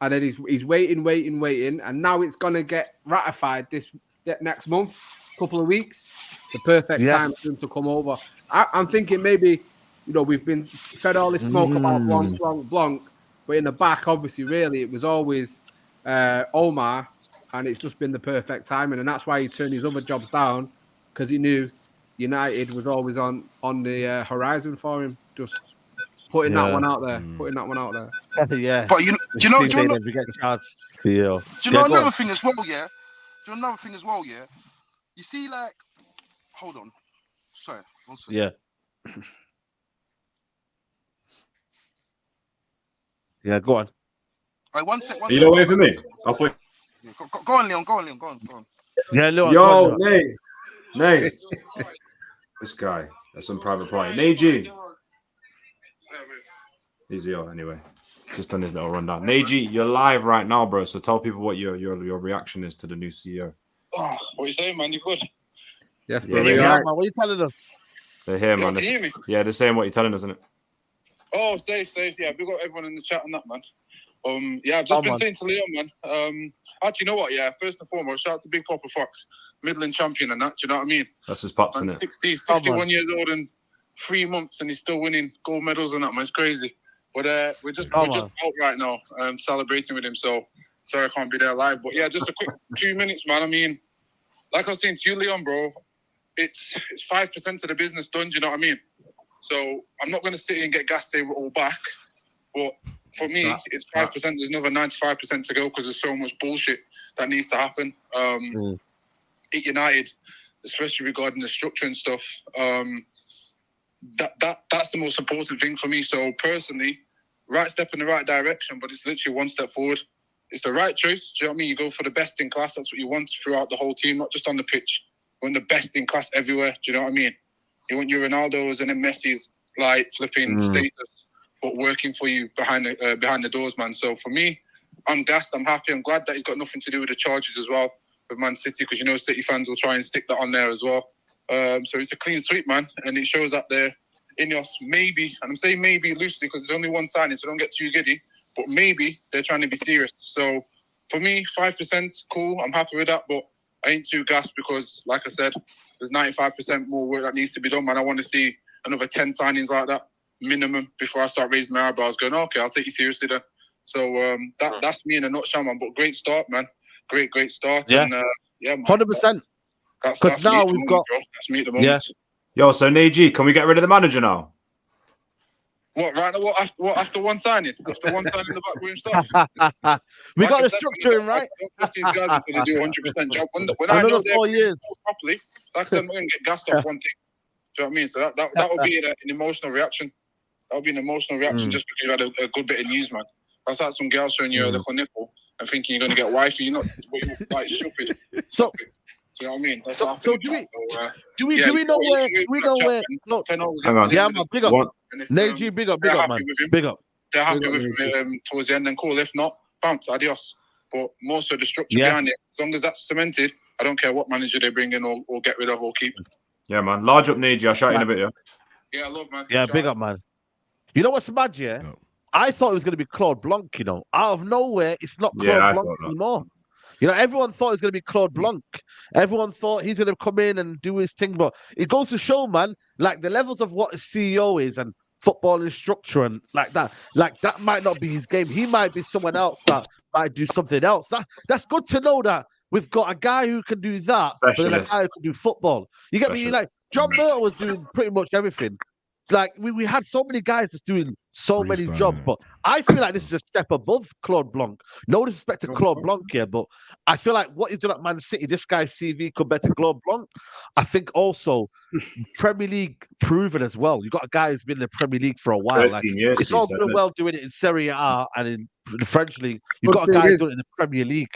and then he's waiting, and now it's gonna get ratified this next month. couple of weeks, the perfect time for him to come over. I'm thinking maybe, we've been fed all this smoke about Blanc, but in the back, obviously, really, it was always OMAR, and it's just been the perfect timing, and that's why he turned his other jobs down, because he knew United was always on the horizon for him. Just putting that one out there. Yeah. But do you know another thing as well, yeah? Do you know another thing as well, yeah? You see, like, hold on. Sorry, one second. Yeah. Yeah, go on. All right, one sec. Are you not waiting for me? I thought. Yeah, go on, Leon. Go on. Yeah, Leon. Yo, Nate. This guy. That's some private party. Neji. Easy anyway. Just done his little rundown. Neji, you're live right now, bro. So tell people what your reaction is to the new CEO. Oh, what you saying, man? You good? Yes, man. What are you telling us? They're here, man. Can you hear me? Yeah, they're saying what you're telling us, isn't it? Oh, safe. Yeah, we got everyone in the chat on that, man. I've just been saying to Leon, man. Actually, you know what? Yeah, first and foremost, shout out to Big Papa Fox, Midland champion and that. Do you know what I mean? That's his pops, isn't it? 61 years old and 3 months, and he's still winning gold medals and that, man. It's crazy. But we're just out right now, celebrating with him. So sorry I can't be there live. But yeah, just a quick 2 minutes, man. I mean, like I was saying to you, Leon, bro, it's 5% of the business done. Do you know what I mean? So I'm not going to sit here and get gas, say we're all back. But for me, it's 5%. There's another 95% to go because there's so much bullshit that needs to happen. At United, especially regarding the structure and stuff, that's the most important thing for me. So personally, right step in the right direction, but it's literally one step forward. It's the right choice. Do you know what I mean? You go for the best in class. That's what you want throughout the whole team, not just on the pitch. You want the best in class everywhere. Do you know what I mean? You want your Ronaldos and then Messi's like flipping status, but working for you behind the doors, man. So for me, I'm gassed. I'm happy. I'm glad that he's got nothing to do with the charges as well with Man City, because City fans will try and stick that on there as well. So it's a clean sweep, man, and it shows that there. Ineos maybe, and I'm saying maybe loosely because there's only one signing, so don't get too giddy, but maybe they're trying to be serious. So for me, 5%, cool, I'm happy with that, but I ain't too gassed because, like I said, there's 95% more work that needs to be done, man. I want to see another 10 signings like that, minimum, before I start raising my eyebrows, going, okay, I'll take you seriously then. So that's me in a nutshell, man, but great start, man. Great start. Yeah, and, man. 100%. Because now we've got... That's me at the moment. Yeah. Yo, so Neji, can we get rid of the manager now? What, right now? What after one signing? After one signing in the backroom stuff? We got the structure in, right? Don't trust these guys until they do 100% job. When I know 4 years properly, like I said, I'm not going to get gassed off one thing. Do you know what I mean? So that would be an emotional reaction. That would be an emotional reaction just because you had a good bit of news, man. That's like some girl showing you a little nipple and thinking you're going to get wifey. You're not like stupid. So. Do you know what I mean? That's so do we know where? No, hang on. Yeah, man, big up. Neji, big up, man. Big up. They're happy with him towards the end, then cool. If not, bounce, adios. But more so the structure behind it. As long as that's cemented, I don't care what manager they bring in or get rid of or keep. Yeah, man. Large up, Neji. I'll shout you in a bit, yeah? Yeah, I love, man. Yeah, big up, man. You know what's mad, yeah? No. I thought it was going to be Claude Blanc, Out of nowhere, it's not Claude Blanc anymore. Everyone thought it was going to be Claude Blanc. Everyone thought he's going to come in and do his thing. But it goes to show, man, like the levels of what a CEO is and football and structure and like that might not be his game. He might be someone else that might do something else. That's good to know that we've got a guy who can do that, but then a guy who can do football. You get me? Like John Murtough was doing pretty much everything. Like we had so many guys just doing so many jobs, but I feel like this is a step above Claude Blanc. No disrespect to Claude Blanc here, but I feel like what he's done at Man City, this guy's CV compared to Claude Blanc, I think also Premier League proven as well. You got a guy who's been in the Premier League for a while. Like, it's all good and well doing it in Serie A and in the French league. You've got a guy who's doing it in the Premier League.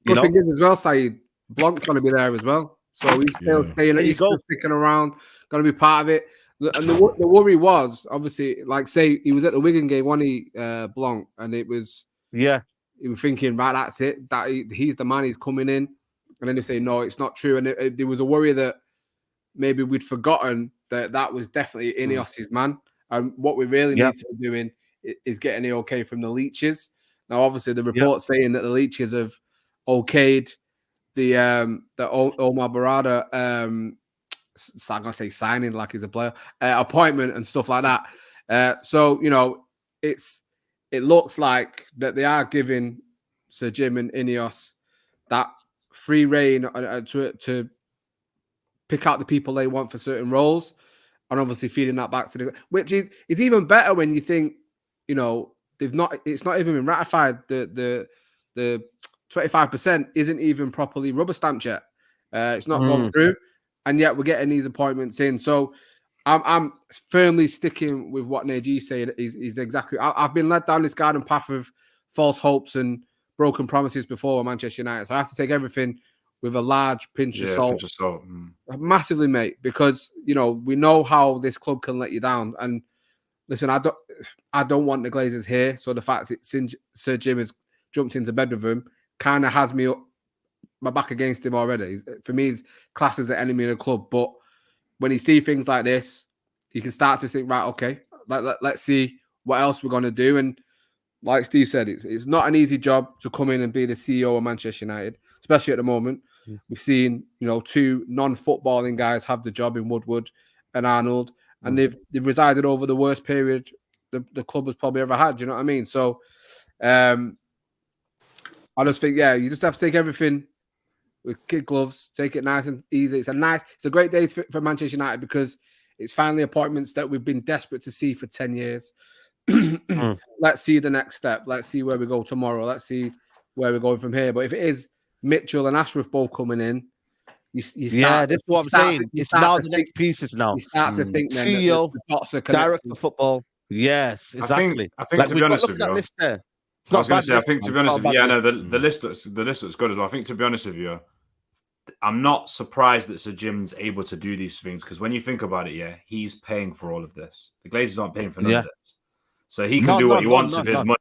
Good thing is as well, Saeed, Blanc's going to be there as well, so he's still staying. He's still sticking around, going to be part of it. And the worry was obviously, like, say he was at the Wigan game, wasn't he, Blanc, and it was he was thinking, right, that's it, that he's the man, he's coming in, and then they say no, it's not true, and there was a worry that maybe we'd forgotten that was definitely Ineos's man, and what we really need to be doing is getting the okay from the leeches. Now, obviously, the report saying that the leeches have okayed Omar Berrada I'm gonna say signing like he's a player, appointment and stuff like that. So it looks like that they are giving Sir Jim and Ineos that free reign to pick out the people they want for certain roles, and obviously feeding that back to which is even better when you think, it's not even been ratified. The 25% isn't even properly rubber stamped yet. It's not gone through, and yet we're getting these appointments in. So I'm firmly sticking with what Neji said. Is exactly. I've been led down this garden path of false hopes and broken promises before Manchester United. So I have to take everything with a large pinch of salt. Massively, mate, because we know how this club can let you down. And listen, I don't want the Glazers here. So the fact that since Sir Jim has jumped into bed with him kind of has me my back against him already. For me, he's classed as the enemy of the club. But when you see things like this, you can start to think, right, okay, let's see what else we're going to do. And like Steve said, it's not an easy job to come in and be the CEO of Manchester United, especially at the moment. We've seen, two non-footballing guys have the job in Woodward and Arnold, and they've resided over the worst period the club has probably ever had. Do you know what I mean? So I just think, you just have to take everything with kid gloves, take it nice and easy. It's a great day for Manchester United because it's finally appointments that we've been desperate to see for 10 years. Let's see the next step. Let's see where we go tomorrow. Let's see where we're going from here. But if it is Mitchell and Ashraf both coming in, you start. This is what I'm saying. It's now the next pieces now. You start to think then CEO, the dots are director of football. Yes, exactly. I think to be honest with you, I was going to say, I think to be honest with you, the list looks good as well. I think to be honest with you, I'm not surprised that Sir Jim's able to do these things because when you think about it, he's paying for all of this. The Glazers aren't paying for none of this, so he can do what he wants with his money.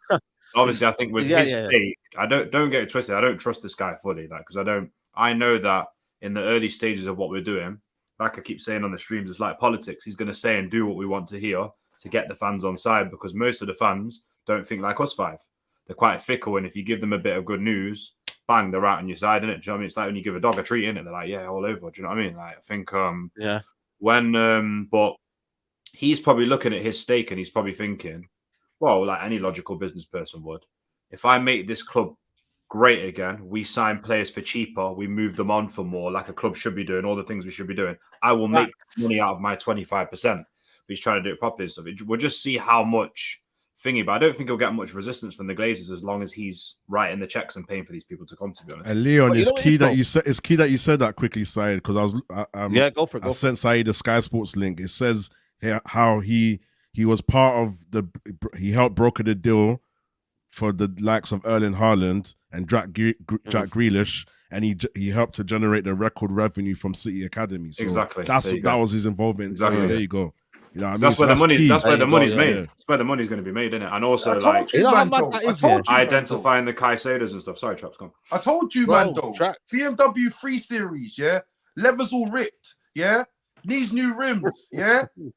Obviously, I think with his stake, I don't get it twisted. I don't trust this guy fully, because I know that in the early stages of what we're doing, like I keep saying on the streams, it's like politics. He's going to say and do what we want to hear to get the fans on side because most of the fans don't think like us five. They're quite fickle, and if you give them a bit of good news, bang, they're out on your side, innit? Do you know what I mean? It's like when you give a dog a treat, innit? They're like, yeah, all over. Do you know what I mean? Like, I think, but he's probably looking at his stake and he's probably thinking, well, like any logical business person would, if I make this club great again, we sign players for cheaper, we move them on for more, like a club should be doing, all the things we should be doing, I will make money out of my 25%. But he's trying to do it properly. So we'll just see how much thingy, but I don't think he'll get much resistance from the Glazers as long as he's writing the checks and paying for these people to come, to be honest. And Leon, it's key that you said that quickly, Saeed, because go for it. I sent Saeed the Sky Sports link. It says here how he was part of he helped broker the deal for the likes of Erling Haaland and Jack Grealish, and he helped to generate the record revenue from City Academy. So exactly. That was his involvement. Exactly. There you go. You know what I mean? That's where the money's made. That's where the money's going to be made, isn't it? And also, identifying the Caicedos and stuff. Sorry, Traps, go on. I told you, Mando. BMW 3 Series, leathers all ripped, needs new rims,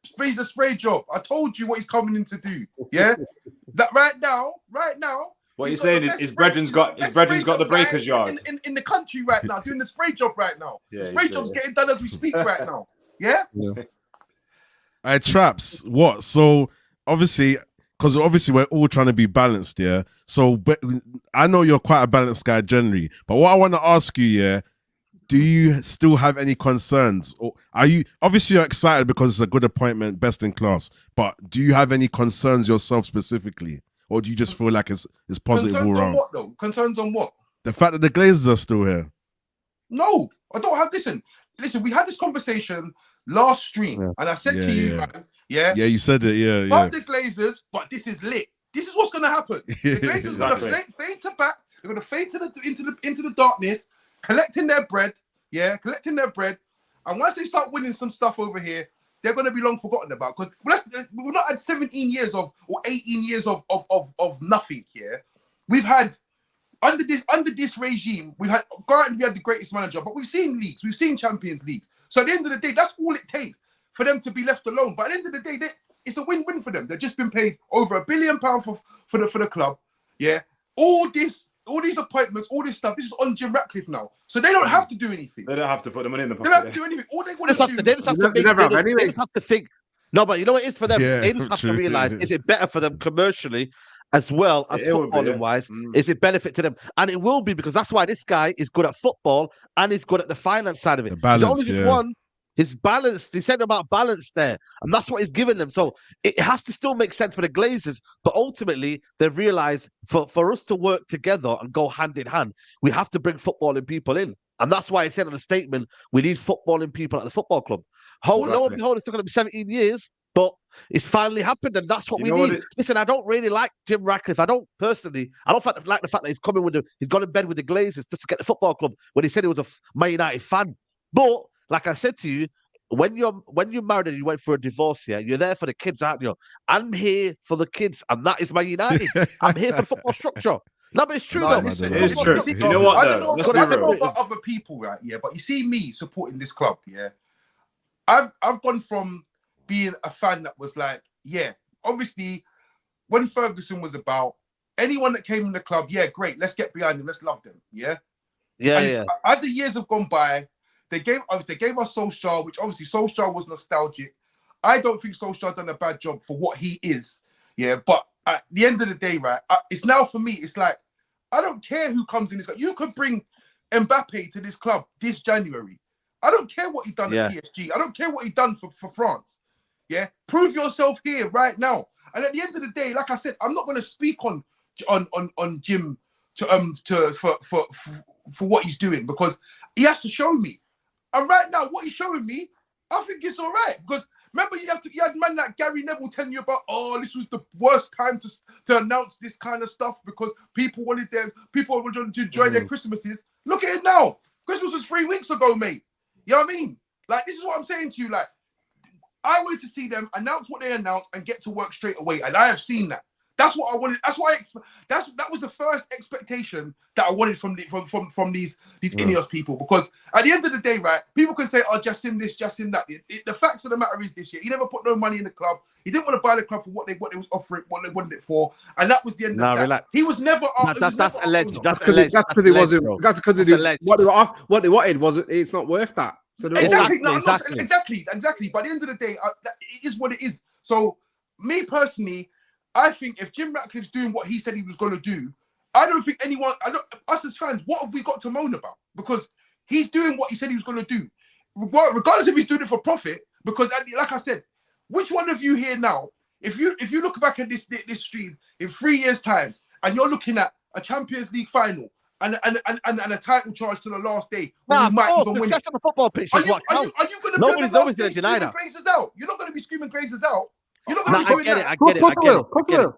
sprays a spray job. I told you what he's coming in to do, That right now. What you're saying is Bredren's got the breakers yard in the country right now, doing the spray job right now. The spray job's getting done as we speak right now. Traps, what? So obviously we're all trying to be balanced, So but I know you're quite a balanced guy generally, but what I want to ask you, do you still have any concerns, or are you obviously you're excited because it's a good appointment, best in class? But do you have any concerns yourself specifically, or do you just feel like it's positive all around? Concerns on what though? Concerns on what? The fact that the Glazers are still here. No, I don't have. Listen. We had this conversation last stream, and I said to you, man, you said it, Not the Glazers, but this is lit. This is what's going to happen. The Glazers are going to fade to back. They're going to fade into the darkness, collecting their bread. Collecting their bread. And once they start winning some stuff over here, they're going to be long forgotten about. Because we've not had 17 years or 18 years of nothing here. We've had under this regime, we had the greatest manager, but we've seen leagues, we've seen Champions Leagues. So at the end of the day, that's all it takes for them to be left alone. But at the end of the day, it's a win-win for them. They've just been paid over £1 billion for the club. All this all these appointments, all this stuff, this is on Jim Ratcliffe now. So they don't have to do anything. They don't have to put the money in the They pocket. don't have to do anything. All they want to do... They just have to make... They just have to think... No, but you know what it is for them? Yeah, They just have to true. realise, is it better for them commercially as well as It will be, footballing wise? Is it benefit to them? And it will be, because that's why this guy is good at football and he's good at the finance side of it. The balance, He's only just one. His balance, he said about balance there, and that's what he's given them. So it has to still make sense for the Glazers, but ultimately they've realised for us to work together and go hand in hand, we have to bring footballing people in. And that's why I said in the statement, we need footballing people at the football club. Lo and behold, it's still going to be 17 years, but it's finally happened, and that's what we need. Listen, I don't really like Jim Ratcliffe. I don't personally. I don't like the fact that he's coming with he's gone in bed with the Glazers just to get the football club when he said he was a Man United fan. But like I said to you, when you're married and you went for a divorce, you're there for the kids, aren't you? I'm here for the kids, and that is Man United. I'm here for the football structure. No, but it's true though. It is true. You know what? I don't know about other people, right? Yeah, but you see me supporting this club. Yeah, I've gone from being a fan that was like, obviously, when Ferguson was about, anyone that came in the club, great, let's get behind them, let's love them. Yeah. As the years have gone by, they gave us Solskjaer, which obviously Solskjaer was nostalgic. I don't think Solskjaer done a bad job for what he is. Yeah, but at the end of the day, right, it's now for me, it's like, I don't care who comes in this club. You could bring Mbappe to this club this January. I don't care what he done at PSG. I don't care what he done for France. Yeah, prove yourself here right now. And at the end of the day, like I said, I'm not going to speak on Jim for what he's doing, because he has to show me. And right now, what he's showing me, I think it's all right. Because remember, you had man like Gary Neville telling you about, this was the worst time to announce this kind of stuff because people wanted to enjoy their Christmases. Look at it now. Christmas was 3 weeks ago, mate. You know what I mean? Like, this is what I'm saying to you. Like, I wanted to see them announce what they announced and get to work straight away, and I have seen that. That's what I wanted. That's why that was the first expectation that I wanted from these Ineos people. Because at the end of the day, right, people can say, just him this, just him that. The facts of the matter is this year, he never put no money in the club. He didn't want to buy the club for what they was offering, what they wanted it for, and that was the end of that. Relax. He was never. That's alleged. That's because it wasn't. That's because what they wanted wasn't. It's not worth that. So exactly. By the end of the day, it is what it is. So me personally, I think if Jim Ratcliffe's doing what he said he was going to do, I don't think us as fans, what have we got to moan about? Because he's doing what he said he was going to do, regardless if he's doing it for profit. Because, like I said, which one of you here now, if you look back at this stream in 3 years' time, and you're looking at a Champions League final and a title charge to the last day, we might even win it. The football pitch is what counts. Are you going to be nobody's going to deny that? Glazers out? You're not going to be screaming Glazers out. You're not going to be doing that. I get it.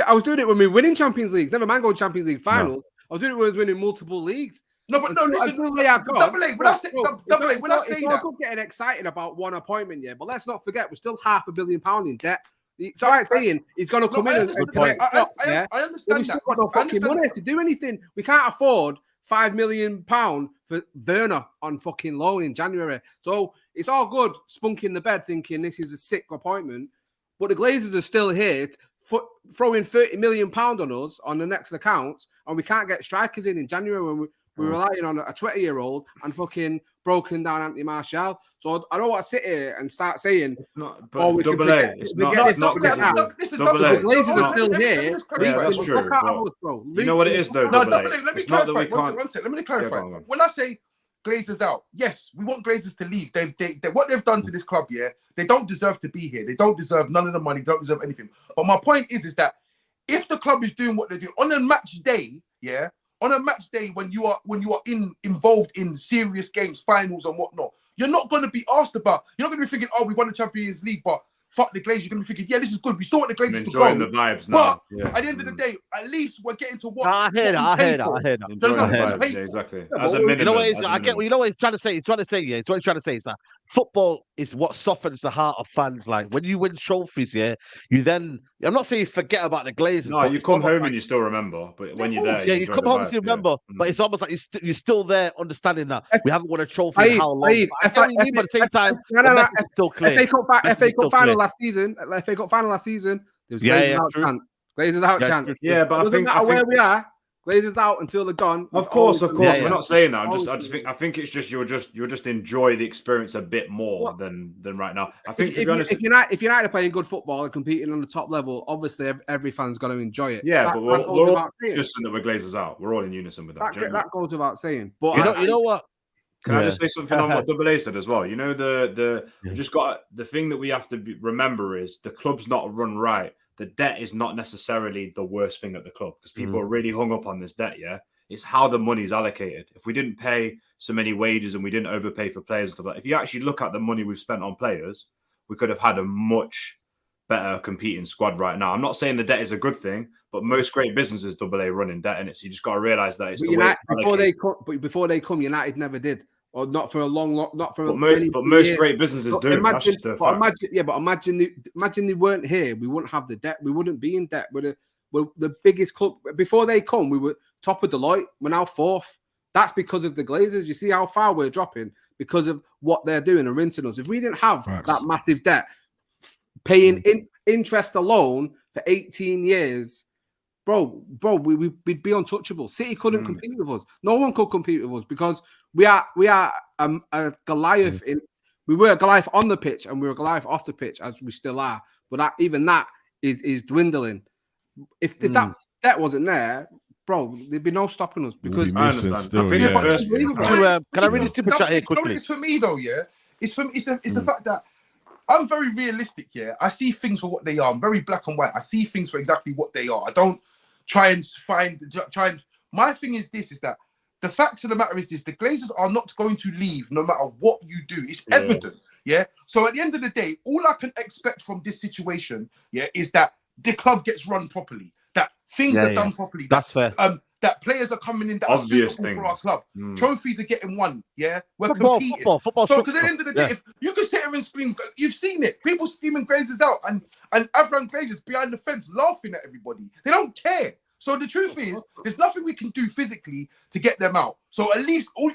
I was doing it when we were winning Champions Leagues. Never mind going Champions League finals. I was doing it when we was winning multiple leagues. No, but no, listen. Double A. When I say that, I'm getting excited about one appointment, but let's not forget we're still £500 million in debt. It's all right saying he's going to come in and I understand we've still got no fucking money to do anything. We can't afford £5 million for Werner on fucking loan in January. So it's all good spunking the bed thinking this is a sick appointment, but the Glazers are still here throwing £30 million on us on the next accounts, and we can't get strikers in January when we're relying on a 20-year-old and fucking broken down Anthony Martial. So I don't want to sit here and start saying, we can forget. The Glazers are still here. That's true. You know what it is, though? No, let me clarify. One second. Let me clarify. When I say Glazers out, yes, we want Glazers to leave. What they've done to this club, they don't deserve to be here. They don't deserve none of the money. They don't deserve anything. But my point is that if the club is doing what they do on a match day, on a match day when you are involved in serious games, finals and whatnot, you're not going to be asked about. You're not going to be thinking, we won the Champions League, but fuck the Glazers. You're going to be thinking, this is good. We still want the Glazers to go. Enjoying the vibes now. But at the end of the day, at least we're getting to watch. I heard that. Exactly. As a minimum. You know what I get. You know what he's trying to say. He's trying to say that football is what softens the heart of fans. Like when you win trophies, you then. I'm not saying you forget about the Glazers. No, you come home and you still remember. But when you're there, you come home and you remember. But it's almost like you're still there, understanding that we haven't won a trophy in how long. But at the same time, the message is still clear. FA Cup final last season. There was Glazers out chance. Glazers out chance. Yeah, but it doesn't matter where we are. Glazers out until they're gone. Of course. Yeah, We're not saying that. I think it's just you'll just enjoy the experience a bit more than right now. I think to be honest, if United are playing good football and competing on the top level, obviously every fan's got to enjoy it. Yeah, but we're all in unison that we're Glazers out. We're all in unison with that. That goes without saying. But you know what? Can I just say something on what Double A said as well? You know, we just got the thing that we have to remember is the club's not run right. The debt is not necessarily the worst thing at the club because people are really hung up on this debt. Yeah, it's how the money's allocated. If we didn't pay so many wages and we didn't overpay for players and stuff like that, if you actually look at the money we've spent on players, we could have had a much better competing squad right now. I'm not saying the debt is a good thing, but most great businesses Double A run in debt in it. So you just got to realize that it's before they come, United never did. Or not for a not for. But most great businesses do. Imagine they weren't here. We wouldn't have the debt. We wouldn't be in debt. We're the biggest club. Before they come, we were top of Deloitte. We're now fourth. That's because of the Glazers. You see how far we're dropping because of what they're doing and rinsing us. If we didn't have that massive debt, paying interest alone for 18 years. Bro, we'd be untouchable. City couldn't compete with us. No one could compete with us because we are a Goliath. We were a Goliath on the pitch and we were a Goliath off the pitch, as we still are. But even that is dwindling. If that wasn't there, bro, there'd be no stopping us. Because I understand. Can I read this super chat here quickly? It's for me though, yeah. It's the fact that I'm very realistic, yeah. I see things for what they are. I'm very black and white. I see things for exactly what they are. I don't try and my thing is this, is that the facts of the matter is this: the Glazers are not going to leave no matter what you do. It's evident, yeah. So at the end of the day, all I can expect from this situation, yeah, is that the club gets run properly, that things are done properly. That's fair. That players are coming in that obvious are suitable for our club. Trophies are getting won, yeah. We're competing. Football. So because at the end of the day, if you can sit here and scream, you've seen it. People screaming Glazers out and Avram Glazers behind the fence laughing at everybody. They don't care. So the truth is, there's nothing we can do physically to get them out. So at least all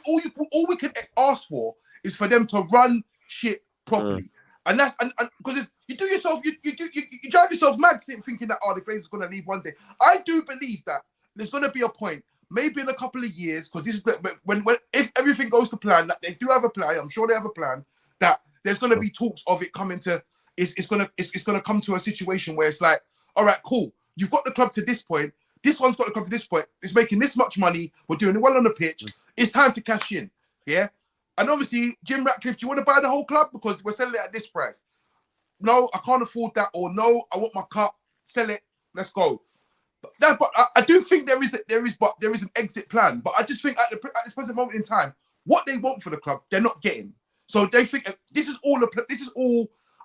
we can ask for is for them to run shit properly. And that's because you do yourself, you drive yourself mad thinking that the Glazers are going to leave one day. I do believe that there's going to be a point, maybe in a couple of years, because this is when if everything goes to plan, that they do have a plan. I'm sure they have a plan. That there's going to be talks of it coming to. It's going to come to a situation where it's like, all right, cool. You've got the club to this point. This one's got to come to this point. It's making this much money. We're doing well on the pitch. It's time to cash in. Yeah. And obviously, Jim Ratcliffe, do you want to buy the whole club because we're selling it at this price? No, I can't afford that. Or no, I want my cut. Sell it. Let's go. But I do think there is an exit plan. But I just think at this present moment in time, what they want for the club, they're not getting. So they think this is all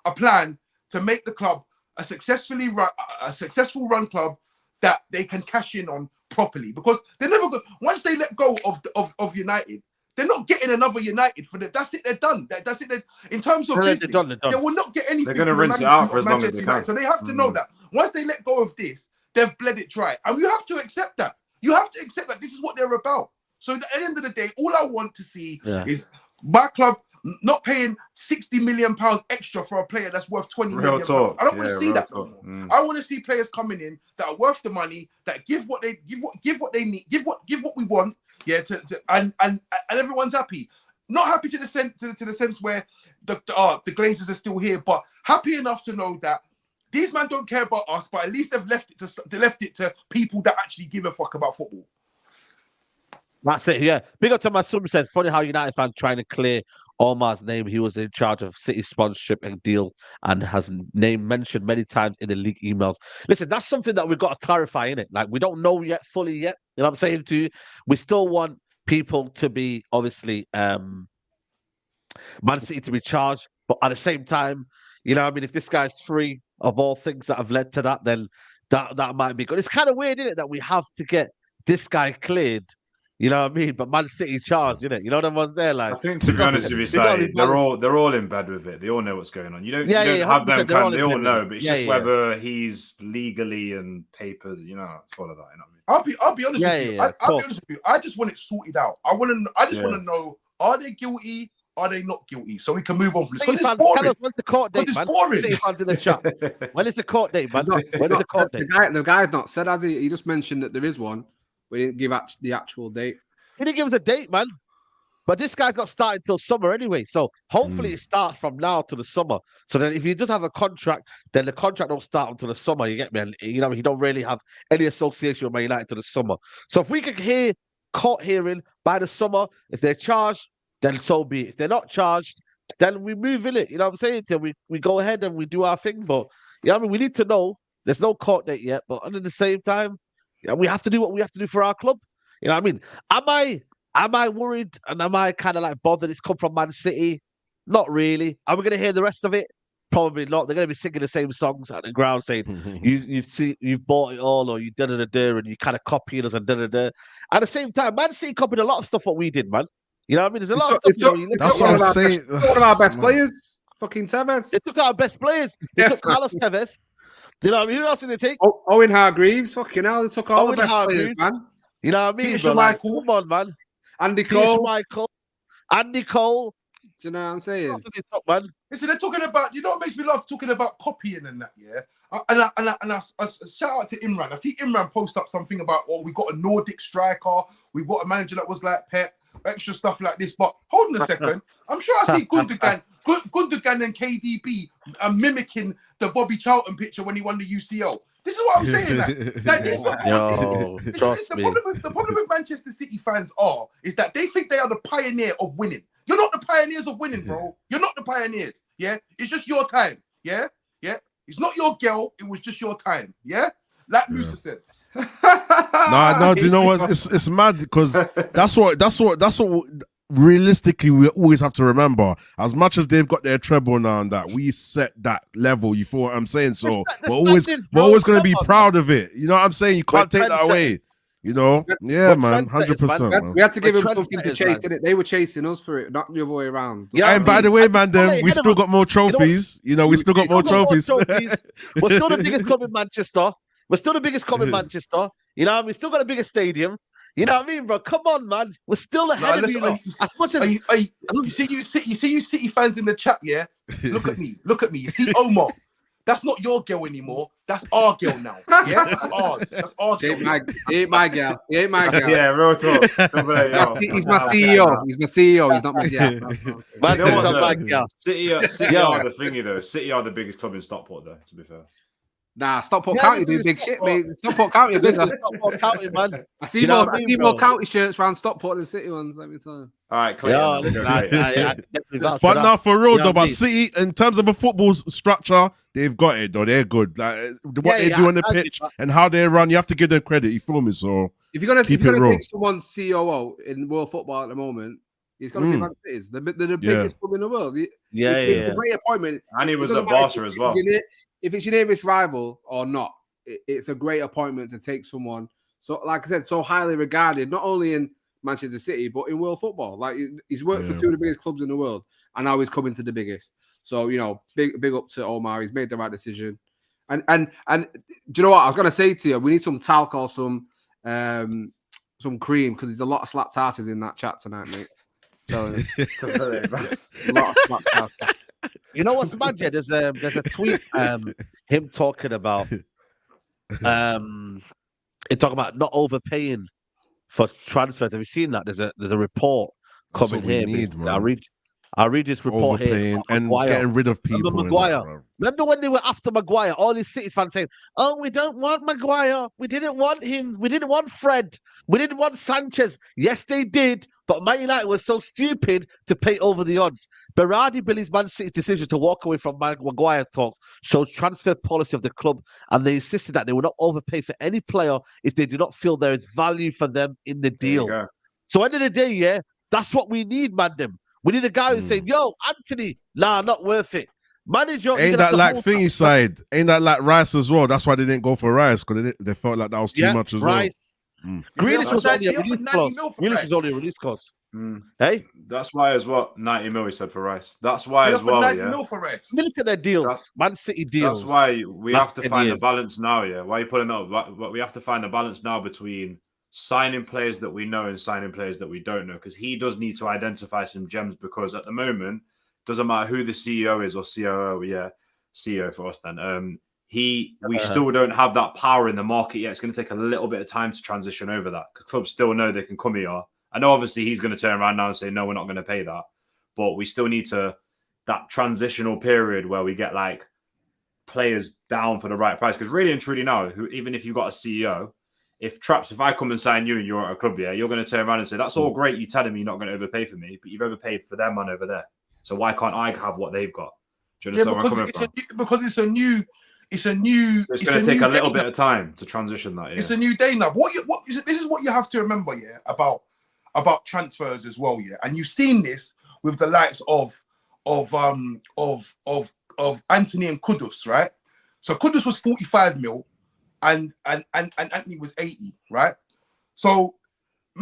a plan to make the club a successful run club that they can cash in on properly. Because they're never good. Once they let go of United, they're not getting another United for that's it. They're done. That's it. In terms of business, they will not get anything. They're going to rinse it out for as long as they can. So they have to know that once they let go of this, they've bled it dry, and you have to accept that. You have to accept that this is what they're about. So at the end of the day, all I want to see is my club not paying £60 million extra for a player that's worth £20 million. I don't want to see that no more. I want to see players coming in that are worth the money, that give what they need, give what we want. Yeah, and everyone's happy. Not happy to the sense where the Glazers are still here, but happy enough to know that these men don't care about us, but at least they've left it to people that actually give a fuck about football. That's it, yeah. Big up to my son says, funny how United fans trying to clear Omar's name. He was in charge of City sponsorship and deal and has name mentioned many times in the league emails. Listen, that's something that we've got to clarify, innit? Like, we don't know fully yet. You know what I'm saying to you? We still want people to be, obviously, Man City to be charged. But at the same time, you know what I mean? If this guy's free of all things that have led to that, then that might be good. It's kind of weird, isn't it, that we have to get this guy cleared. You know what I mean? But Man City charged, you know what everyone's there like. I think, to be honest with you, Sai, they're all in bed with it. They all know what's going on. You don't have them. They all know, but it's just whether he's legally and papers. You know, it's all of that. You know what I mean? I'll be honest with you. I'll be honest with you. I just want it sorted out. I just want to know: are they guilty? Are they not guilty? So we can move on from this. Tell us when's the court date, man. City fans in the chat. When is the court date, man? When is the court date? The guy's not said, has he? He just mentioned that there is one. We didn't give the actual date. He didn't give us a date, man. But this guy's not starting till summer anyway. So hopefully it starts from now to the summer. So then if you just have a contract, then the contract don't start until the summer. You get me? And, you know, he don't really have any association with Man United to the summer. So if we could hear court hearing by the summer, if they're charged, then so be it. If they're not charged, then we move in it. You know what I'm saying? Till we go ahead and we do our thing. But yeah, I mean, we need to know. There's no court date yet, but at the same time, yeah, we have to do what we have to do for our club. You know what I mean? Am I worried and am I kind of like bothered it's come from Man City? Not really. Are we going to hear the rest of it? Probably not. They're going to be singing the same songs at the ground saying, you've bought it all or you da-da-da-da and you kind of copied us and da-da-da. At the same time, Man City copied a lot of stuff what we did, man. You know what I mean? There's a lot of stuff. That's what I'm saying. One of our best players, fucking Tevez. They took our best players. They took Carlos Tevez. Do you know what I mean? Who else did they take? Owen Hargreaves. Fucking hell, they took all the best players, man. You know what I mean? Peter Like, come on, man. Andy Cole. Andy Cole. Do you know what I'm saying? That's what they talk, man. Listen, they're talking about, you know what makes me laugh? Talking about copying and that, yeah? And I shout out to Imran. I see Imran post up something about, oh, we got a Nordic striker. We've got a manager that was like Pep, extra stuff like this. But hold on a second. I'm sure I see Gundogan and KDB mimicking the Bobby Charlton picture when he won the UCL. This is what I'm saying. The problem with Manchester City fans is that they think they are the pioneer of winning. You're not the pioneers of winning, bro. You're not the pioneers. Yeah, it's just your time. Yeah. It's not your girl. It was just your time. Yeah, like Musa said. No. Do you know what? It's mad because that's what. Realistically, we always have to remember, as much as they've got their treble now and that, we set that level. You feel what I'm saying? So we're always going to be proud of it. You know what I'm saying? You can't take that away. You know? Yeah, man, 100%. We had to give them something to chase, innit? They were chasing us for it, not the other way around. Yeah, and by the way, man, we still got more trophies. You know, we still got more trophies. We're still the biggest club in Manchester. We're still the biggest club in Manchester. You know, we still got the biggest stadium. You know what I mean, bro? Come on, man. We're still ahead of you. As much as you see City fans in the chat, yeah? Look at me. You see Omar. That's not your girl anymore. That's our girl now. Yeah, that's ours. That's our girl. He ain't my girl. Yeah, real talk. He's my CEO. He's my CEO. He's not my girl. My girl. City are the thingy though. City are the biggest club in Stockport though, to be fair. Nah, Stockport County do big shit, mate. Stockport County business. Stockport County, man. I see more county shirts around Stockport than City ones, let me tell you. All right, clear. But now for real, though, but City, in terms of a football structure, they've got it, though. They're good. Like what they do on the pitch and how they run, you have to give them credit. You feel me? So if you're gonna take someone's COO in world football at the moment, he's gonna be Man City. They're the biggest club in the world. It's a great appointment. And he was at Barca as well. If it's your nearest rival or not, it's a great appointment to take someone. So, like I said, so highly regarded, not only in Manchester City, but in world football. Like he's worked for two of the biggest clubs in the world, and now he's coming to the biggest. So, you know, big up to Omar. He's made the right decision. And do you know what I was gonna say to you? We need some talc or some cream because there's a lot of slap tartars in that chat tonight, mate. So a lot of slap tartars. You know what's mad? Yeah, there's a tweet him talking about talking about not overpaying for transfers. Have you seen that? There's a report coming here. I'll read this report here and getting rid of people. Remember when they were after Maguire? All these City fans saying, "Oh, we don't want Maguire. We didn't want him. We didn't want Fred. We didn't want Sanchez." Yes, they did, but Man United was so stupid to pay over the odds. Berrada believes Man City's decision to walk away from Maguire talks shows transfer policy of the club, and they insisted that they will not overpay for any player if they do not feel there is value for them in the deal. So, end of the day, yeah, that's what we need, man. We need a guy who's saying, "Yo, Anthony, not worth it." Manager, ain't that like thingy side? Ain't that like Rice as well? That's why they didn't go for Rice because they felt like that was too much as Rice. well. Grealish was only a release clause. Grealish was only a release clause. Hey, that's why as well. 90 mil he said for Rice. That's why as well. 90 mil for Rice. Look at their deals. Man City deals. That's why we have to find a balance now. Yeah, why are you putting up? We have to find a balance now between signing players that we know and signing players that we don't know, because he does need to identify some gems, because at the moment, doesn't matter who the CEO is or COO, CEO for us then, we still don't have that power in the market yet. It's going to take a little bit of time to transition over that. Clubs still know they can come here. I know obviously he's going to turn around now and say, no, we're not going to pay that. But we still need that transitional period where we get like players down for the right price. Because really and truly now, even if you've got a CEO, if I come and sign you and you're at a club, you're going to turn around and say, that's all great. You telling me you're not going to overpay for me, but you've overpaid for their man over there. So why can't I have what they've got? Do you understand where I'm coming from? Because it's a new. It's going to take a little bit of time to transition that. Yeah. It's a new day now. This is what you have to remember, about transfers as well, And you've seen this with the likes of Anthony and Kudus, right? So Kudus was 45 mil, and Anthony was 80, right? So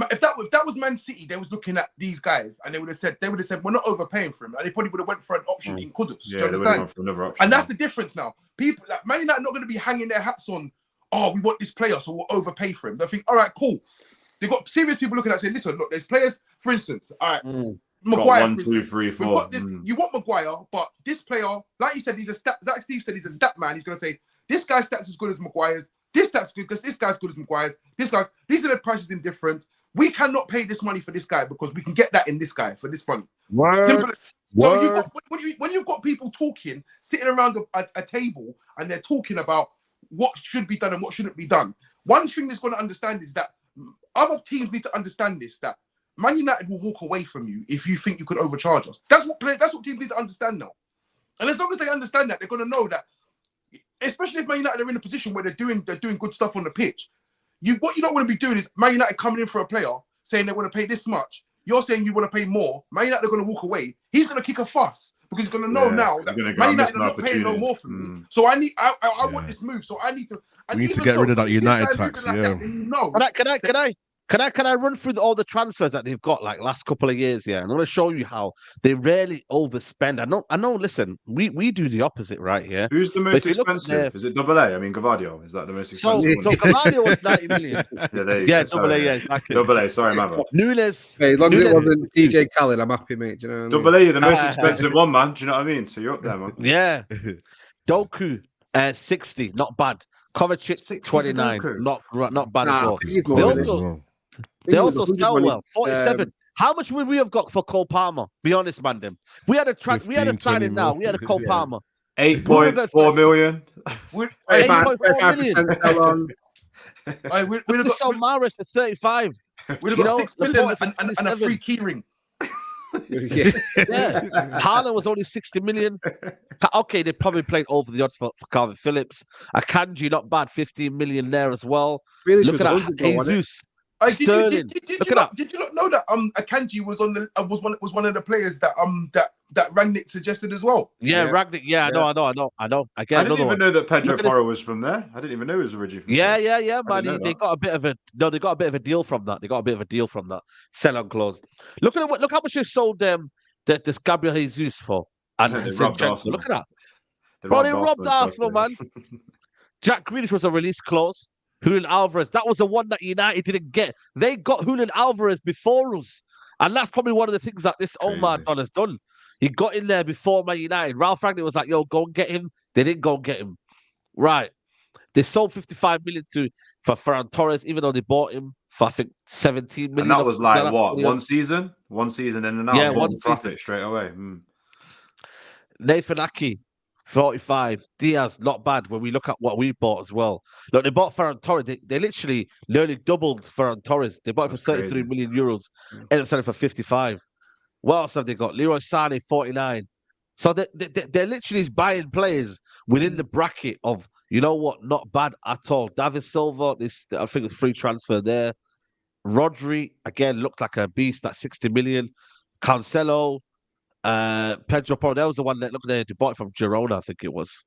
if that was Man City, they was looking at these guys and they would have said we're not overpaying for him, and they probably would have went for an option in Kudus. Yeah, do you understand? For another option, and that's the difference now. People like Man United are not going to be hanging their hats on. Oh, we want this player, so we'll overpay for him. They think, all right, cool. They've got serious people looking at saying, listen, look, there's players, for instance, all right, Maguire. 1, 2, 3, 4. You want Maguire, but this player, like you said, he's a stat. Like Steve said, he's a stat man. He's going to say, this guy's stats as good as Maguire's. This stats good because this guy's good as Maguire's. These are the prices indifferent. We cannot pay this money for this guy because we can get that in this guy for this money. Simple. So when you've got people talking, sitting around a table, and they're talking about what should be done and what shouldn't be done. One thing that's going to understand is that other teams need to understand this, that Man United will walk away from you if you think you could overcharge us. That's what teams need to understand now. And as long as they understand that, they're going to know that, especially if Man United are in a position where they're doing good stuff on the pitch. What you don't want to be doing is Man United coming in for a player saying they want to pay this much. You're saying you want to pay more. Man United are going to walk away. He's going to kick a fuss because he's going to know now that Man United are not paying no more for me. So I want this move. So I need to. We need to get rid of that United tax. Can I run through all the transfers that they've got like last couple of years? Yeah, I'm going to show you how they rarely overspend. I know. Listen, we do the opposite right here. Who's the most expensive? Is it AA? I mean, Gavadio. Is that the most expensive? So Gavadio was 90 million. Yeah, AA. Yeah, exactly. AA. Sorry, man. Nunes. Hey, as long as it wasn't DJ Khaled, I'm happy, mate. Do you know what I mean? AA, you're the most expensive one, man. Do you know what I mean? So you're up there, man. Yeah. Doku, 60, not bad. Kovacic, 29, not bad at all. They also sell well. 47. How much would we have got for Cole Palmer? Be honest, man. We had a signing now. We had a Cole Palmer. 8.4 million. 8.4 million. We'd have sell Maris for 35. We'd have got 6 million and a free key ring. Yeah. Haaland was only 60 million. Okay, they probably played over the odds for Calvin Phillips. Akanji, not bad, 15 million there as well. Really, look at that, Jesus. Did you not know that Akanji was one of the players that Rangnick suggested as well? Yeah, Rangnick. Yeah, I know. I didn't even know that Pedro Porro was from there. I didn't even know he was originally from there. Yeah, man. They got a bit of a deal from that. Sell on close. Look how much they sold this Gabriel Jesus for. And look at that. They robbed Arsenal, man. Jack Grealish was a release clause. Julian Alvarez, that was the one that United didn't get. They got Julian Alvarez before us. And that's probably one of the things that this OMAR don has done. He got in there before Man United. Ralph Rangnick was like, yo, go and get him. They didn't go and get him. Right. They sold 55 million for Ferran Torres, even though they bought him for, I think, 17 million. And that was like, what, one season? One season in and out. Yeah, one profit straight away. Nathan Aki, 45. Diaz, not bad when we look at what we bought as well. Look, they bought Ferran Torres. They literally nearly doubled Ferran Torres. They bought it for 33 million euros. Ended up selling for 55. What else have they got? Leroy Sané, 49. So they're literally buying players within the bracket of, you know what, not bad at all. David Silva, I think it's free transfer there. Rodri, again, looked like a beast at 60 million. Cancelo, Pedro Porro, that was the one that they bought from Girona, I think it was.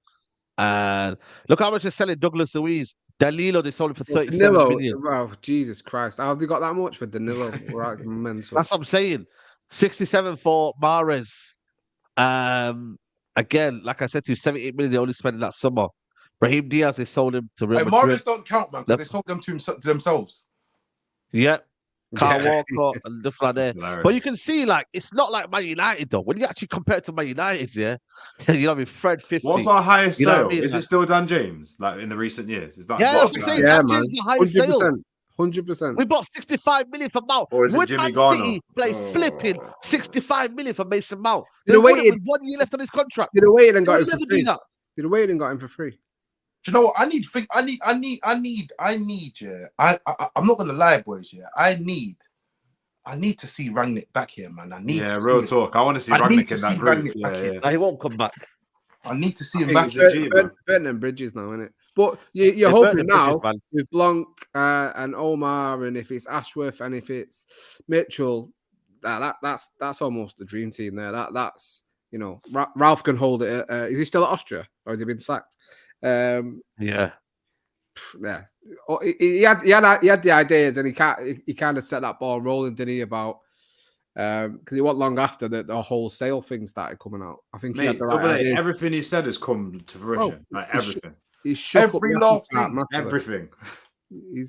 And look how much they're selling Douglas Luiz. Danilo, they sold it for 37 million. Wow, Jesus Christ. How have they got that much for Danilo? Right, mental. That's what I'm saying. 67 for Mahrez. Again, like I said to you, 78 million they only spent that summer. Brahim Diaz, they sold him to Real Madrid. Mahrez don't count, man, because they sold them to themselves. Yeah. Carl Walcott and stuff like that. hilarious. But you can see, like, it's not like Man United though. When you actually compare it to Man United, yeah, you know what I mean. Fred 50. What's our highest You know what sale? I mean? Is it still Dan James? Like in the recent years? Is that? Yeah, that's what I'm that- saying. Yeah, Dan man. James is the highest sale. 100%. We bought 65 million for Mount. Or is it Would Jimmy Man Garner? City play flipping 65 million for Mason Mount? Did They they wait wouldn't in- with 1 year left on his contract. Did have waited and They got would him for never free. do that. Did have waited and got him for free. Do you know what? I need. Yeah. I'm not gonna lie, boys. Yeah. I need to see Rangnick back here, man. I need. Yeah, to real see talk. I want to see I need Rangnick to in that see group. Rangnick back Yeah, here. yeah. Nah, he won't come back. I need to see I him think back he's here. a G, man. Burton and Bridges now, innit? But you're Yeah, hoping Burton and now Bridges, man. with Blanc and Omar, and if it's Ashworth and if it's Mitchell, that's almost the dream team there. That's you know, Ralph can hold it. Is he still at Austria or has he been sacked? Yeah. Yeah. He had the ideas and he kind of set that ball rolling, didn't he? About because it wasn't long after that the whole sale thing started coming out. I think he had Mate, the right Double A, idea. everything he said has come to fruition. Like everything. He shook up Every the last apple cart thing. massively. Everything.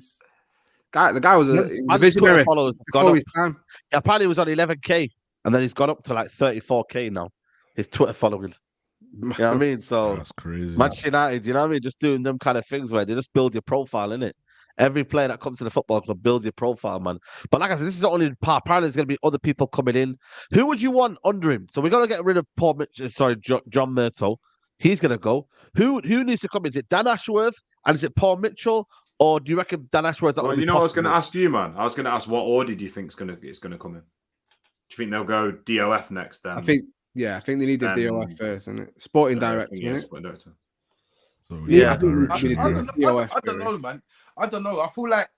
The guy was a Man's visionary Twitter followers have gone before up. his time. Apparently, he was on 11K, and then he's gone up to like 34K now. His Twitter following. You know what I mean? So That's crazy. Manchester United, you know what I mean? Just doing them kind of things where they just build your profile, innit? Every player that comes to the football club builds your profile, man. But like I said, this is the only part. Apparently, there's going to be other people coming in. Who would you want under him? So we're going to get rid of John Murto. He's going to go. Who needs to come in? Is it Dan Ashworth and is it Paul Mitchell? Or do you reckon Dan Ashworth's not Well, going to you be know what I was going to possible? ask you, man? I was going to ask what order do you think is going to come in? Do you think they'll go DOF next then? I think they need the DOF first, isn't it? Sporting director, yeah, isn't it? sporting director. So, Yeah. I don't DOF know, man. I don't know. I feel like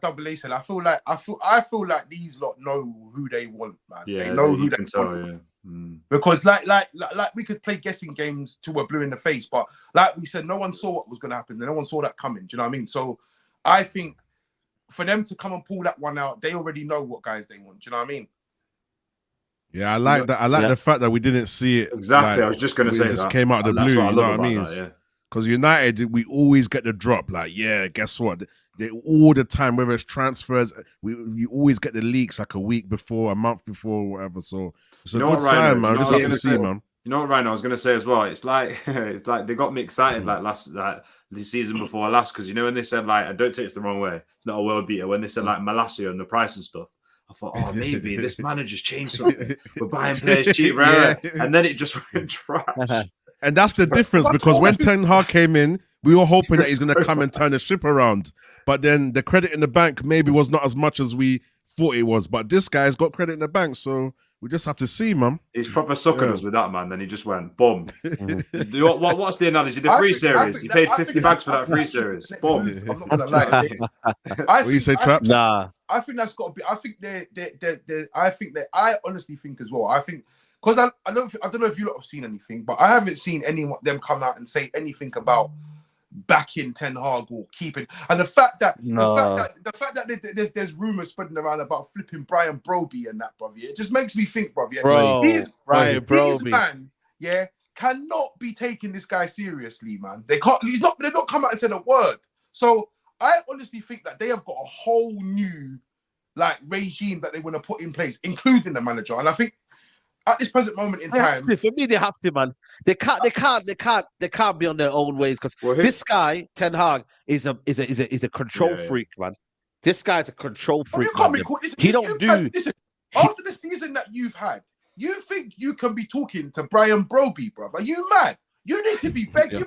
Double A said. I feel like these lot know who they want, man. Yeah, they know you who they can tell, want. yeah. Because like we could play guessing games till we're blue in the face, but like we said, no one saw what was going to happen. No one saw that coming. Do you know what I mean? So I think for them to come and pull that one out, they already know what guys they want. Do you know what I mean? Yeah, I like that. I like the fact that we didn't see it. Exactly. Like, I was just going to say it just that. came out of the That's blue. what I You know love what I mean? about that, yeah. Because United, we always get the drop. Like, yeah, guess what? They all the time, whether it's transfers, you always get the leaks like a week before, a month before, whatever. So it's a good sign, man. Just have to see, man. You know what, Ryan? I was going to say as well. It's like they got me excited like the season before last because you know when they said like, I don't take it the wrong way. It's not a world beater. When they said like Malacia and the price and stuff, I thought, oh, maybe this manager's changed something. We're buying players cheap, rare, and then it just went trash. And that's the difference because when Ten Hag came in, we were hoping that he's going to come and turn the ship around. But then the credit in the bank maybe was not as much as we thought it was. But this guy's got credit in the bank, so we just have to see, man. He's proper sucking us with that, man. Then he just went, boom. What's the analogy? The free series. He paid 50 bags for that free series. Boom. I'm not gonna lie. What do you say, Traps? Nah. I think that's got to be. I think I honestly think as well. I think because I don't know if you lot have seen anything, but I haven't seen anyone them come out and say anything about backing Ten Hag or keeping. And the fact that there's rumors spreading around about flipping Brian Broby and that, bro. Yeah, it just makes me think, bro. Yeah, Brian Broby, man, yeah, cannot be taking this guy seriously, man. They can't. They're not come out and said a word. So I honestly think that they have got a whole new like regime that they want to put in place, including the manager. And I think at this present moment in time, for me, they have to, man. They can't be on their own ways because this guy Ten Hag is a control freak, man. This guy's a control freak. You can't be called. Listen, after the season that you've had, you think you can be talking to Brian Broby, bro? Are you mad? You need to be begging. You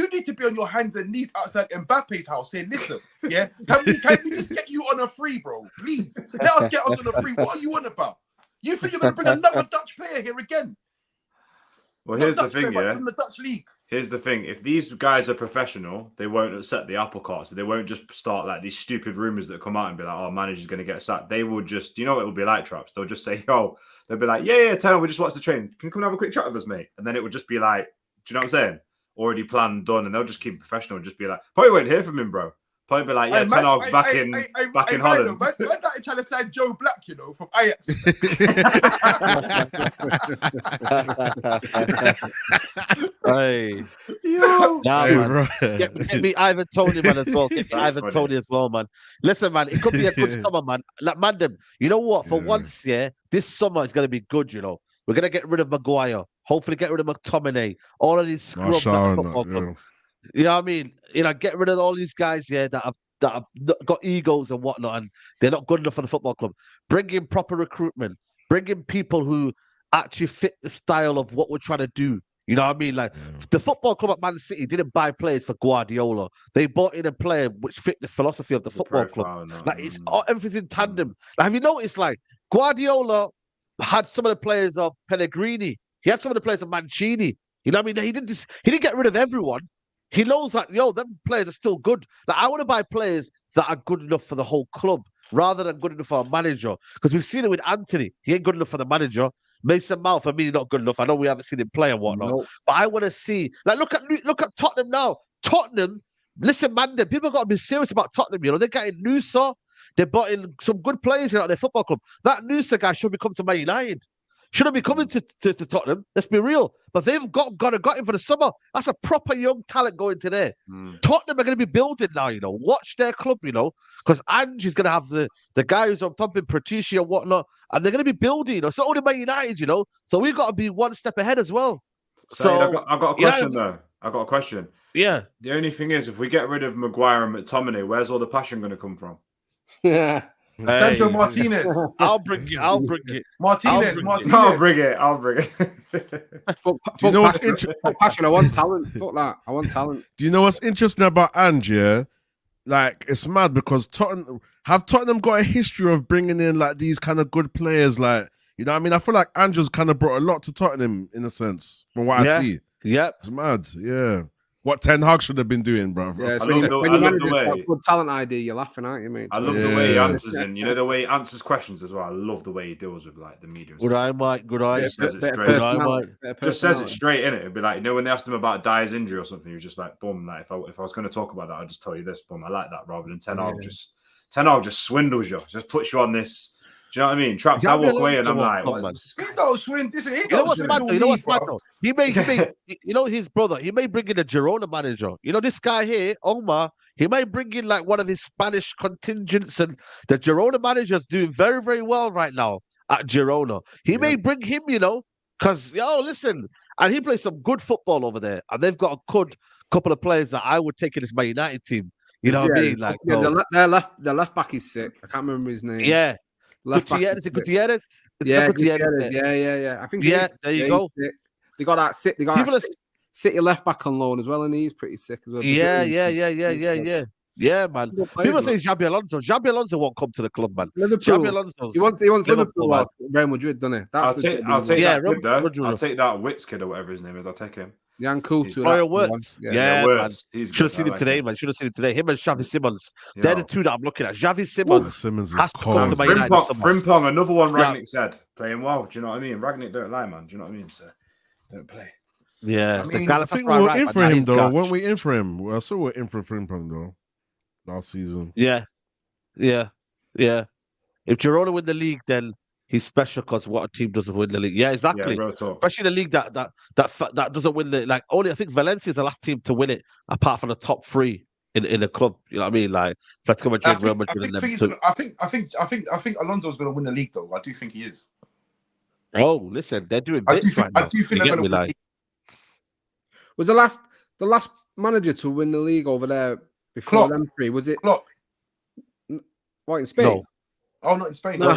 need to be on your hands and knees outside Mbappe's house saying, "Listen, yeah, can we just get you on a free, bro? Please, let us get us on a free. What are you on about? You think you're going to bring another Dutch player here again? Well, here's the thing, yeah. From the Dutch league. Here's the thing: if these guys are professional, they won't upset the apple cart. So they won't just start like these stupid rumors that come out and be like, "Oh, manager's going to get sacked." They will just, you know, what it will be like, Traps. They'll just say, "Yo," they'll be like, "Yeah, tell him we just watched the train. Can you come and have a quick chat with us, mate?" And then it would just be like, do you know what I'm saying? Already planned, done, and they'll just keep it professional and just be like, "Probably won't hear from him, bro." Probably be like, "Yeah, Ten Hag's back in Holland." Man started trying to sign Joe Black, you know, from Ajax. Hey. Yo. Nah, Hey, man. bro. Get me Ivan Tony, man, as well. Get me That's Ivan funny. Tony as well, man. Listen, man, it could be a good summer, man. Like, man, them, you know what? For Yeah. once, yeah, this summer is going to be good, you know. We're going to get rid of Maguire. Hopefully get rid of McTominay. All of these scrubs at Marshall the and football that, club. yeah. You know what I mean? You know, get rid of all these guys, yeah, that have got egos and whatnot, and they're not good enough for the football club. Bring in proper recruitment. Bring in people who actually fit the style of what we're trying to do. You know what I mean? Like the football club at Man City didn't buy players for Guardiola. They bought in a player which fit the philosophy of the football club. Like it's everything's in tandem. Like, have you noticed? Like Guardiola had some of the players of Pellegrini. He had some of the players of Mancini. You know what I mean? He didn't get rid of everyone. He knows that, yo, them players are still good. Like, I want to buy players that are good enough for the whole club rather than good enough for a manager. Because we've seen it with Anthony. He ain't good enough for the manager. Mason Mount, for me, not good enough. I know we haven't seen him play and whatnot. Nope. But I want to see, like, look at Tottenham now. Tottenham, listen, man, people got to be serious about Tottenham. You know, they're getting Noosa. They brought in some good players here at their football club. That Noosa guy should be coming to Man United. Shouldn't be coming to Tottenham. Let's be real. But they've got him for the summer. That's a proper young talent going to there. Tottenham are going to be building now, you know. Watch their club, you know, because Ange is going to have the guy who's on top in Patricia and whatnot, and they're going to be building, you know. So only Man United, you know. So we've got to be one step ahead as well. So I've got a question though. I've got a question. Yeah. The only thing is, if we get rid of Maguire and McTominay, where's all the passion going to come from? Yeah. Sandro Martinez. I'll bring it. Martinez. I'll bring it. Fuck you know what's passion. I want talent. Fuck that. I want talent. Do you know what's interesting about Ange? Yeah? Like, it's mad because Tottenham got a history of bringing in like these kind of good players. Like, you know what I mean? I feel like Ange's kind of brought a lot to Tottenham in a sense, from what I see. Yep. It's mad. Yeah. What Ten Hag should have been doing, bro. Yeah, when you manage a good talent idea, you're laughing, aren't you, mate? I love the way he answers in. You know the way he answers questions as well. I love the way he deals with like the media. Good eye, Mike. Good eye. Just says it straight. Just says it straight in it. It'd be like, you know, when they asked him about Dyer's injury or something, he was just like, boom. Like if I was going to talk about that, I'd just tell you this, boom. I like that rather than Ten Hag just swindles you, just puts you on this. Do you know what I mean? Traps. I walk away and I'm like, he don't swim. You know what's mad? You know what's mad? He may, you know, his brother. He may bring in a Girona manager. You know, this guy here, Omar. He may bring in like one of his Spanish contingents, and the Girona manager's doing very, very well right now at Girona. He may bring him, you know, because listen, and he plays some good football over there, and they've got a good couple of players that I would take in as my United team. You know what I mean? Like, their left back is sick. I can't remember his name. Yeah. Gutierrez. Yeah. I think. Yeah, there you go. They got that sick. They got that City left back on loan as well, and he's pretty sick as well. Yeah, man. People say Xabi Alonso. Xabi Alonso won't come to the club, man. Liverpool. Xabi Alonso. He wants Liverpool. Real Madrid, doesn't he? I'll take that. I'll take that Witz kid or whatever his name is. I'll take him. Young cool too. Works. Yeah, man. Should have seen him today, man. Should have seen him today. Him and Xavi Simmons. They're the two that I'm looking at. Xavi Simmons has to come to Man United. Frimpong, another one Ragnick said. Playing well. Do you know what I mean? Ragnick don't lie, man. Do you know what I mean? So don't play. Yeah. I think we were in for him, though. Weren't we in for him? Well, I saw we're in for Frimpong, though, last season. Yeah. If Girona win the league, then he's special because what a team doesn't win the league. Yeah, exactly. Yeah, especially the league that doesn't win the only. I think Valencia is the last team to win it, apart from the top three in the club. You know what I mean? Like Atletico Madrid, Real Madrid, I think Alonso's going to win the league, though. I do think he is. Oh, listen, they're doing bits right now. I do think they're going to win. Was the last manager to win the league over there before them three? Was it Klopp? What, in Spain? No. Oh, not in Spain. No,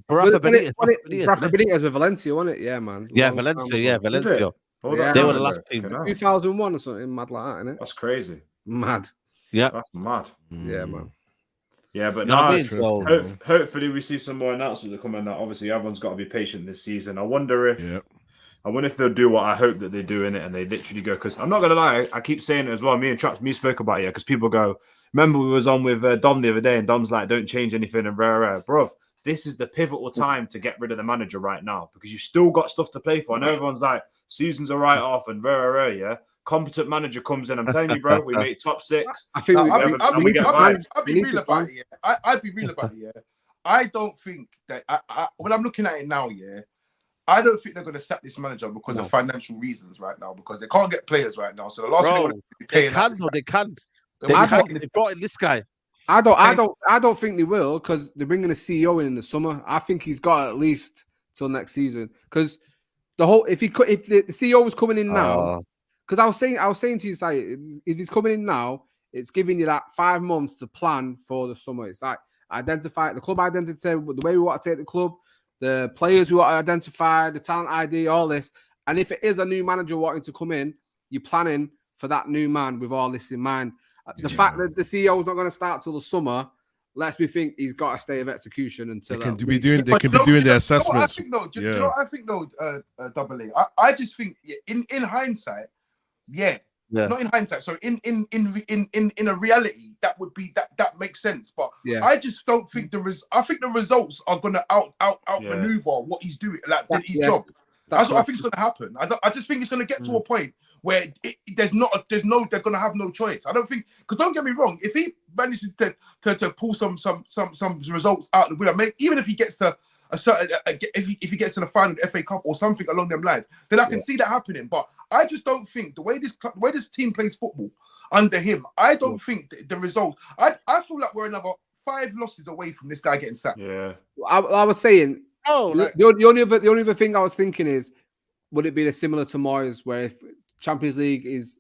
Rafa Benitez with Valencia, wasn't it? Yeah, man. Yeah, Valencia. Yeah, Valencia. They were the last team. 2001 or something mad like that, isn't it? That's crazy. Mad. Yeah, that's mad. Yeah, man. Yeah, but hopefully we see some more announcements that come in. That obviously everyone's got to be patient this season. I wonder if they'll do what I hope that they do in it, and they literally go. Because I'm not gonna lie, I keep saying it as well. Me and Traps, spoke about it because people go. Remember, we was on with Dom the other day, and Dom's like, "Don't change anything." And bruv, this is the pivotal time to get rid of the manager right now because you've still got stuff to play for. I know everyone's like, "Season's a write off," and yeah. Competent manager comes in. I'm telling you, bro, we make top six. I think I'll be real about it. Yeah. I'd be real about it. Yeah. I don't think that when I'm looking at it now, yeah, I don't think they're going to sack this manager because of financial reasons right now, because they can't get players right now. So the last thing they want to be paying they can. They brought in this guy. I don't think they will, because they're bringing a CEO in the summer. I think he's got at least till next season, because if the CEO was coming in now, because I was saying to you, if he's coming in now, it's giving you that 5 months to plan for the summer. It's like identify the club identity, the way we want to take the club, the players we want to identify, the talent ID, all this. And if it is a new manager wanting to come in, you're planning for that new man with all this in mind. The fact that the CEO is not going to start till the summer lets me think he's got a state of execution until they can be doing their assessments. Do you know what I think though, Double A? I just think in hindsight, not in hindsight, sorry, in a reality that would be that makes sense. But I just don't think I think the results are gonna out maneuver what he's doing, like his job. That's what I think is gonna happen. I just think it's gonna get to a point where they're gonna have no choice. I don't think, because don't get me wrong, if he manages to pull some results out of the winner, even if he gets to a certain if he gets to the final FA Cup or something along them lines, then I can see that happening. But I just don't think the way this team plays football under him, I don't think the result. I feel like we're another 5 losses away from this guy getting sacked. Yeah, I was saying. The only other thing I was thinking is, would it be similar to Moyes, where if Champions League is,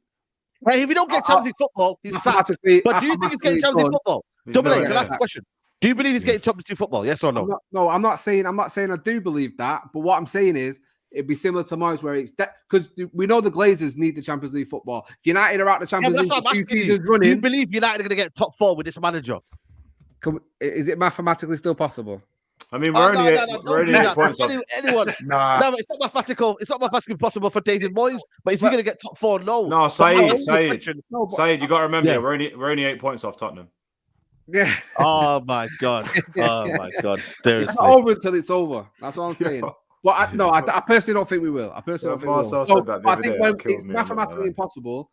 if you don't get Champions League football, he's sacked. But do you think he's getting Champions League football? Double A, can I ask a question? Do you believe he's getting Champions League football? Yes or no? No, I'm not saying I do believe that, but what I'm saying is it'd be similar to Moyes, where it's because we know the Glazers need the Champions League football. If United are out the Champions League for 2 seasons running, do you believe United are going to get top 4 with this manager? Is it mathematically still possible? I mean, we're only 8 points off. Anyone? No, it's not mathematical. It's not mathematically possible for David Moyes. But is he going to get top 4? No. No, Saeed, you got to remember, we're only 8 points off Tottenham. Yeah. Oh my god. Seriously. It's not over until it's over. That's what I'm saying. But I personally don't think we will. I think when it's mathematically impossible,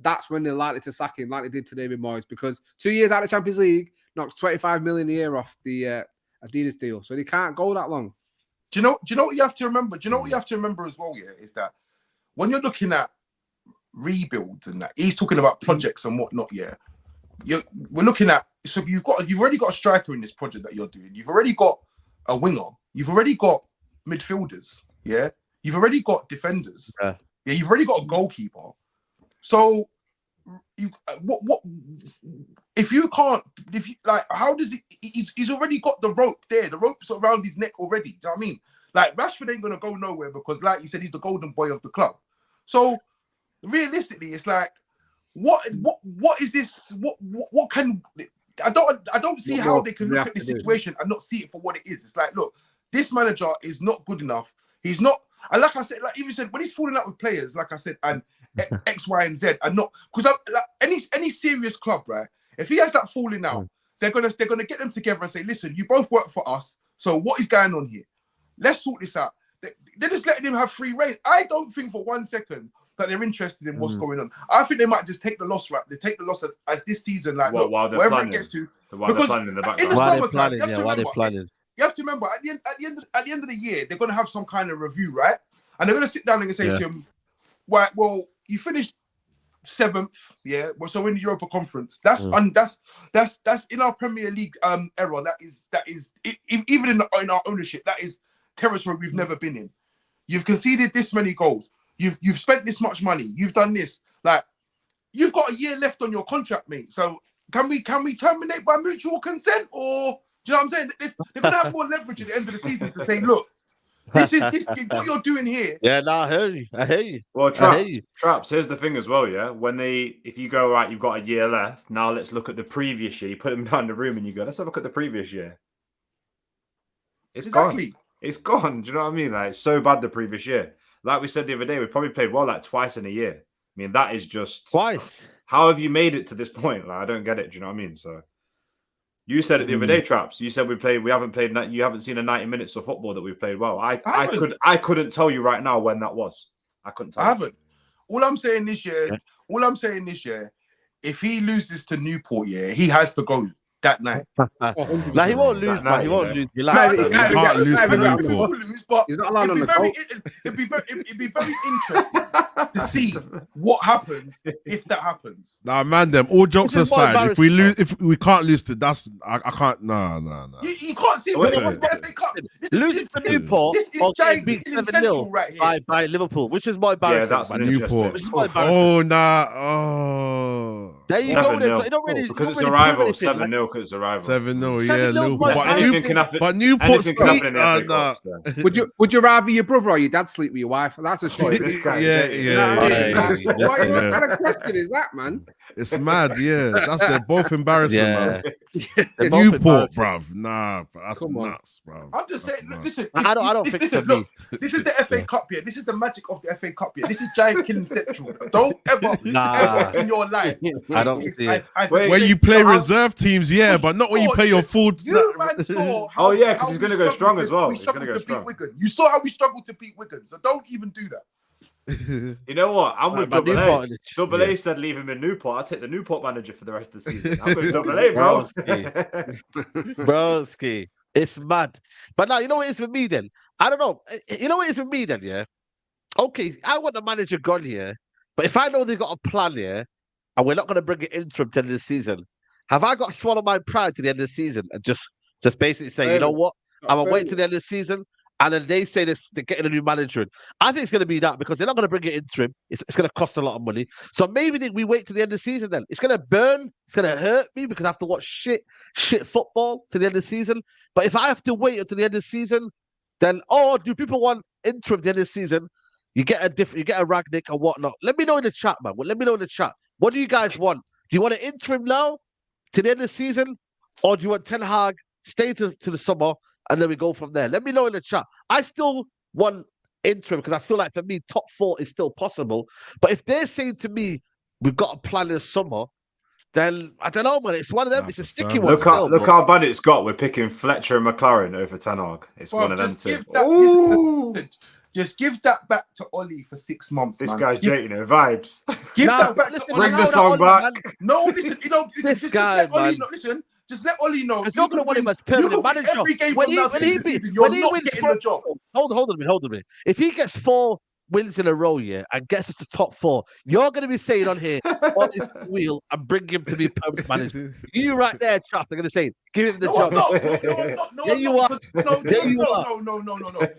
that's when they're likely to sack him, like they did to David Moyes, because 2 years out of the Champions League knocks 25 million a year off the Adidas deal, so they can't go that long. Do you know what you have to remember? Do you know what you have to remember as well? Yeah, is that when you're looking at rebuilds and that, he's talking about projects and whatnot. Yeah, we're looking at, so you've already got a striker in this project that you're doing. You've already got a winger. You've already got midfielders. Yeah, you've already got defenders. Yeah, you've already got a goalkeeper. So what if you can't, how does he's already got the rope there, the rope's around his neck already. Do you know what I mean? Like, Rashford ain't gonna go nowhere because, like you said, he's the golden boy of the club. So realistically, it's like, what is this? What can I don't see how they can look at this situation and not see it for what it is. It's like, look, this manager is not good enough. He's not, and like I said, like even said, when he's falling out with players, like I said, and X, Y, and Z, and not because any serious club, right? If he has that falling out, they're gonna get them together and say, listen, you both work for us, so what is going on here? Let's sort this out. They're just letting him have free reign. I don't think for 1 second that they're interested in what's going on. I think they might just take the loss, right? They take the loss as this season, like wherever it gets to. Because in the summertime, you have to remember at the end of the year, they're gonna have some kind of review, right? And they're gonna sit down and say to him, right, well, you finished 7th, yeah. Well, so in the Europa Conference, that's in our Premier League era. That is even in our ownership, that is territory we've never been in. You've conceded this many goals. You've spent this much money. You've done this. Like, you've got a year left on your contract, mate. So can we terminate by mutual consent, or do you know what I'm saying? They're gonna have more leverage at the end of the season to say, look, this what you're doing here. Yeah, no, I hear you. Well, Traps, here's the thing as well, yeah. If you go, right, you've got a year left, now let's look at the previous year. You put them down in the room and you go, let's have a look at the previous year. It's gone. It's gone. Do you know what I mean? Like, it's so bad the previous year. Like we said the other day, we probably played well like twice in a year. I mean, that is just twice. How have you made it to this point? Like, I don't get it. Do you know what I mean? So you said it the other day, Traps. You said we haven't played. You haven't seen 90 minutes of football that we've played well. I couldn't tell you right now when that was. I couldn't tell. I haven't. All I'm saying this year, if he loses to Newport, yeah, he has to go. that night. Now he won't lose, man. He won't lose. You No, like, You can't lose to Newport. But He's not allowed on the it'd be very interesting to see what happens if that happens. Nah, man, them all jokes This is more aside, if we lose, embarrassing, if we can't lose to that's I can't. Nah. You can't see Wait, it. What's the FA Cup? losing to Newport This is or getting giant beat Central 7-0 right here. by Liverpool, which is more embarrassing. that's man. an Newport. Which is more embarrassing. Oh nah. Oh. There you go. Then. So you don't really because you it's don't a really prove rival. anything, 7-0 because it's a rival. 7-0, yeah, 7-0 's Liverpool. my But, Anything can happen. but Newport's Anything can happen beat. in the FA Cup, so. Would you rather your brother or your dad sleep with your wife? That's a shame. This guy, Yeah. What kind of question is that, man? It's mad, yeah. They're both embarrassing, man. They're both Newport, embarrassing. bruv. Nah, that's Come on. nuts, bruv. I'm just saying, listen. I don't think so. Look, this is the FA Cup here. This is the magic of the FA Cup here. This is giant killing central. Don't ever in your life. I don't see it. When you play reserve teams, yeah, but not when you play your full. You man saw how, yeah, because how he's we going to go strong struggled as well. we He's going to struggled go to strong. beat Wigan. You saw how we struggled to beat Wigan, so don't even do that. You know what? I'm with But Double Newport A. in the- Double A said leave him in Newport. I'll take the Newport manager for the rest of the season. I'm with Double A, bro. Broski, it's mad. But now you know what it is with me then. I don't know. You know what it is with me then, yeah. Okay, I want the manager gone here, but if I know they've got a plan here, and we're not going to bring it interim to the end of the season, have I got to swallow my pride to the end of the season and just basically say, you know what, I'm gonna wait to the end of the season, and then they say this, they're getting a new manager in. I think it's going to be that because they're not going to bring it interim. It's going to cost a lot of money. So maybe we wait to the end of the season then. It's going to burn. It's going to hurt me because I have to watch shit football to the end of the season. But if I have to wait until the end of the season, then, do people want interim at the end of the season? You get a Ragnick or whatnot. Let me know in the chat, man. Let me know in the chat. What do you guys want? Do you want an interim now to the end of the season? Or do you want Ten Hag stay to the summer and then we go from there? Let me know in the chat. I still want interim because I feel like for me, top 4 is still possible. But if they're saying to me, we've got a plan in the summer, then I don't know, man. It's one of them. It's a sticky one. Look how bad it's got. We're picking Fletcher and McLaren over Ten Hag. It's one of them two. Just give that back to Ollie for 6 months. This man. guy's dating her vibes. Give that back to Ollie. Bring the song back. No, listen, this guy, man. Just let Ollie know. Because you're going to want him as permanent manager. Every game when from now to the season, you're when he not wins getting the job. Hold on a minute. If he gets 4 wins in a row, and gets us to top 4, you're going to be saying on here, on his wheel, and bring him to be permanent manager. You right there, Charles, I'm going to say, give him the job. No.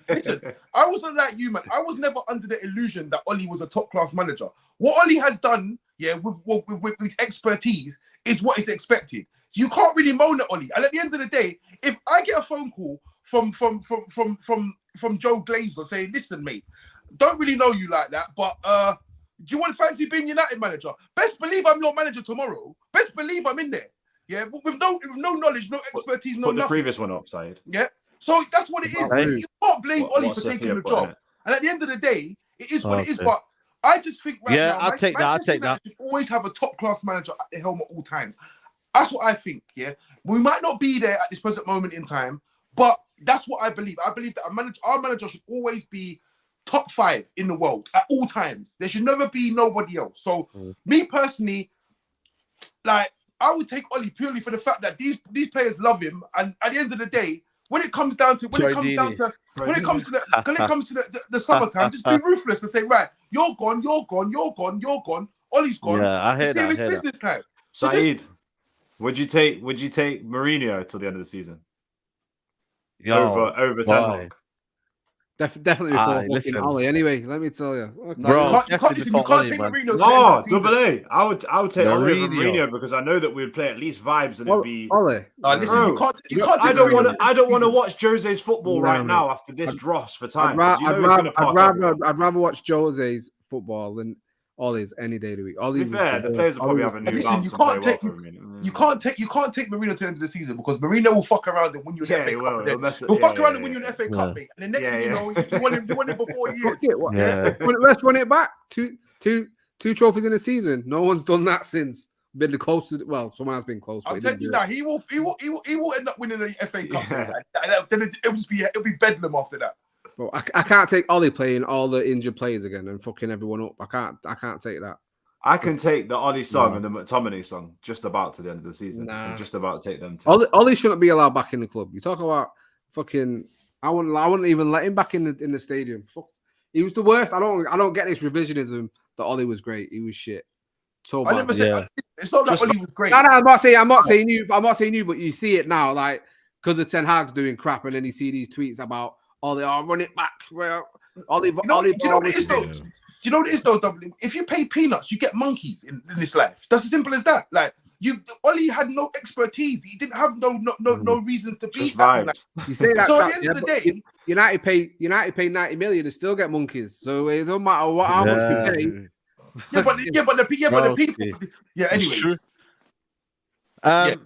Listen, I wasn't like you, man. I was never under the illusion that Ollie was a top-class manager. What Ollie has done, with his expertise, is what is expected. You can't really moan at Ollie. And at the end of the day, if I get a phone call from Joe Glazer saying, "Listen, mate, don't really know you like that, but do you want to fancy being United manager?" Best believe I'm your manager tomorrow. Best believe I'm in there. Yeah, but with no knowledge, no expertise, no nothing. Put the previous previous one up, Said. Yeah. So that's what it is. You can't blame Ollie for taking the job. And at the end of the day, it is what it is. But I just think now, I'll take that. Should always have a top-class manager at the helm at all times. That's what I think, yeah. We might not be there at this present moment in time, but that's what I believe. I believe that our manager should always be top 5 in the world at all times. There should never be nobody else. So, me personally, like, I would take Ollie purely for the fact that these players love him, and at the end of the day, when it comes to the summertime, just be ruthless and say, right, you're gone. Ollie's gone. Yeah, I hear that. Serious business time. Saeed, would you take Mourinho till the end of the season? Over Ten Hag? Definitely before Ollie. Anyway, let me tell you, you can't take Mourinho. No, Double A. I would take Ollie over Mourinho because I know that we'd play at least vibes and it'd be Ollie. Listen, you can't. I don't want to watch Jose's football right now after this dross for time. I'd rather watch Jose's football than Ollie's any day of the week. To be fair, the players will probably have a new listen, you can't take Mourinho to the end of the season because Mourinho will fuck around and win you an FA Cup. He'll fuck around and win you an FA Cup, mate. And then next thing you know, you won it for 4 years. Let's run it back. Two trophies in a season. No one's done that since. Been the closest. Well, someone has been close. I'm telling you now, he will end up winning the FA Cup. Then it'll be bedlam after that. Well, I can't take Ollie playing all the injured players again and fucking everyone up. I can't take that. I can take the Ollie song and the McTominay song just about to the end of the season. I'm just about to take them. Ollie shouldn't be allowed back in the club. You talk about fucking. I wouldn't even let him back in the stadium. Fuck. He was the worst. I don't get this revisionism that Ollie was great. He was shit. So I never said it's not that Ollie was great. No, I'm not saying you, but you see it now, like because of Ten Hag's doing crap, and then you see these tweets about Ollie, run it back. Ollie, do you know what it is though? Do you know what it is though, W? If you pay peanuts, you get monkeys in this life. That's as simple as that. Like Ollie had no expertise. He didn't have no reasons to be that. You say that. So at the end of the day, United pay 90 million to still get monkeys. So it don't matter how much you pay. but the people. Yeah. Anyways.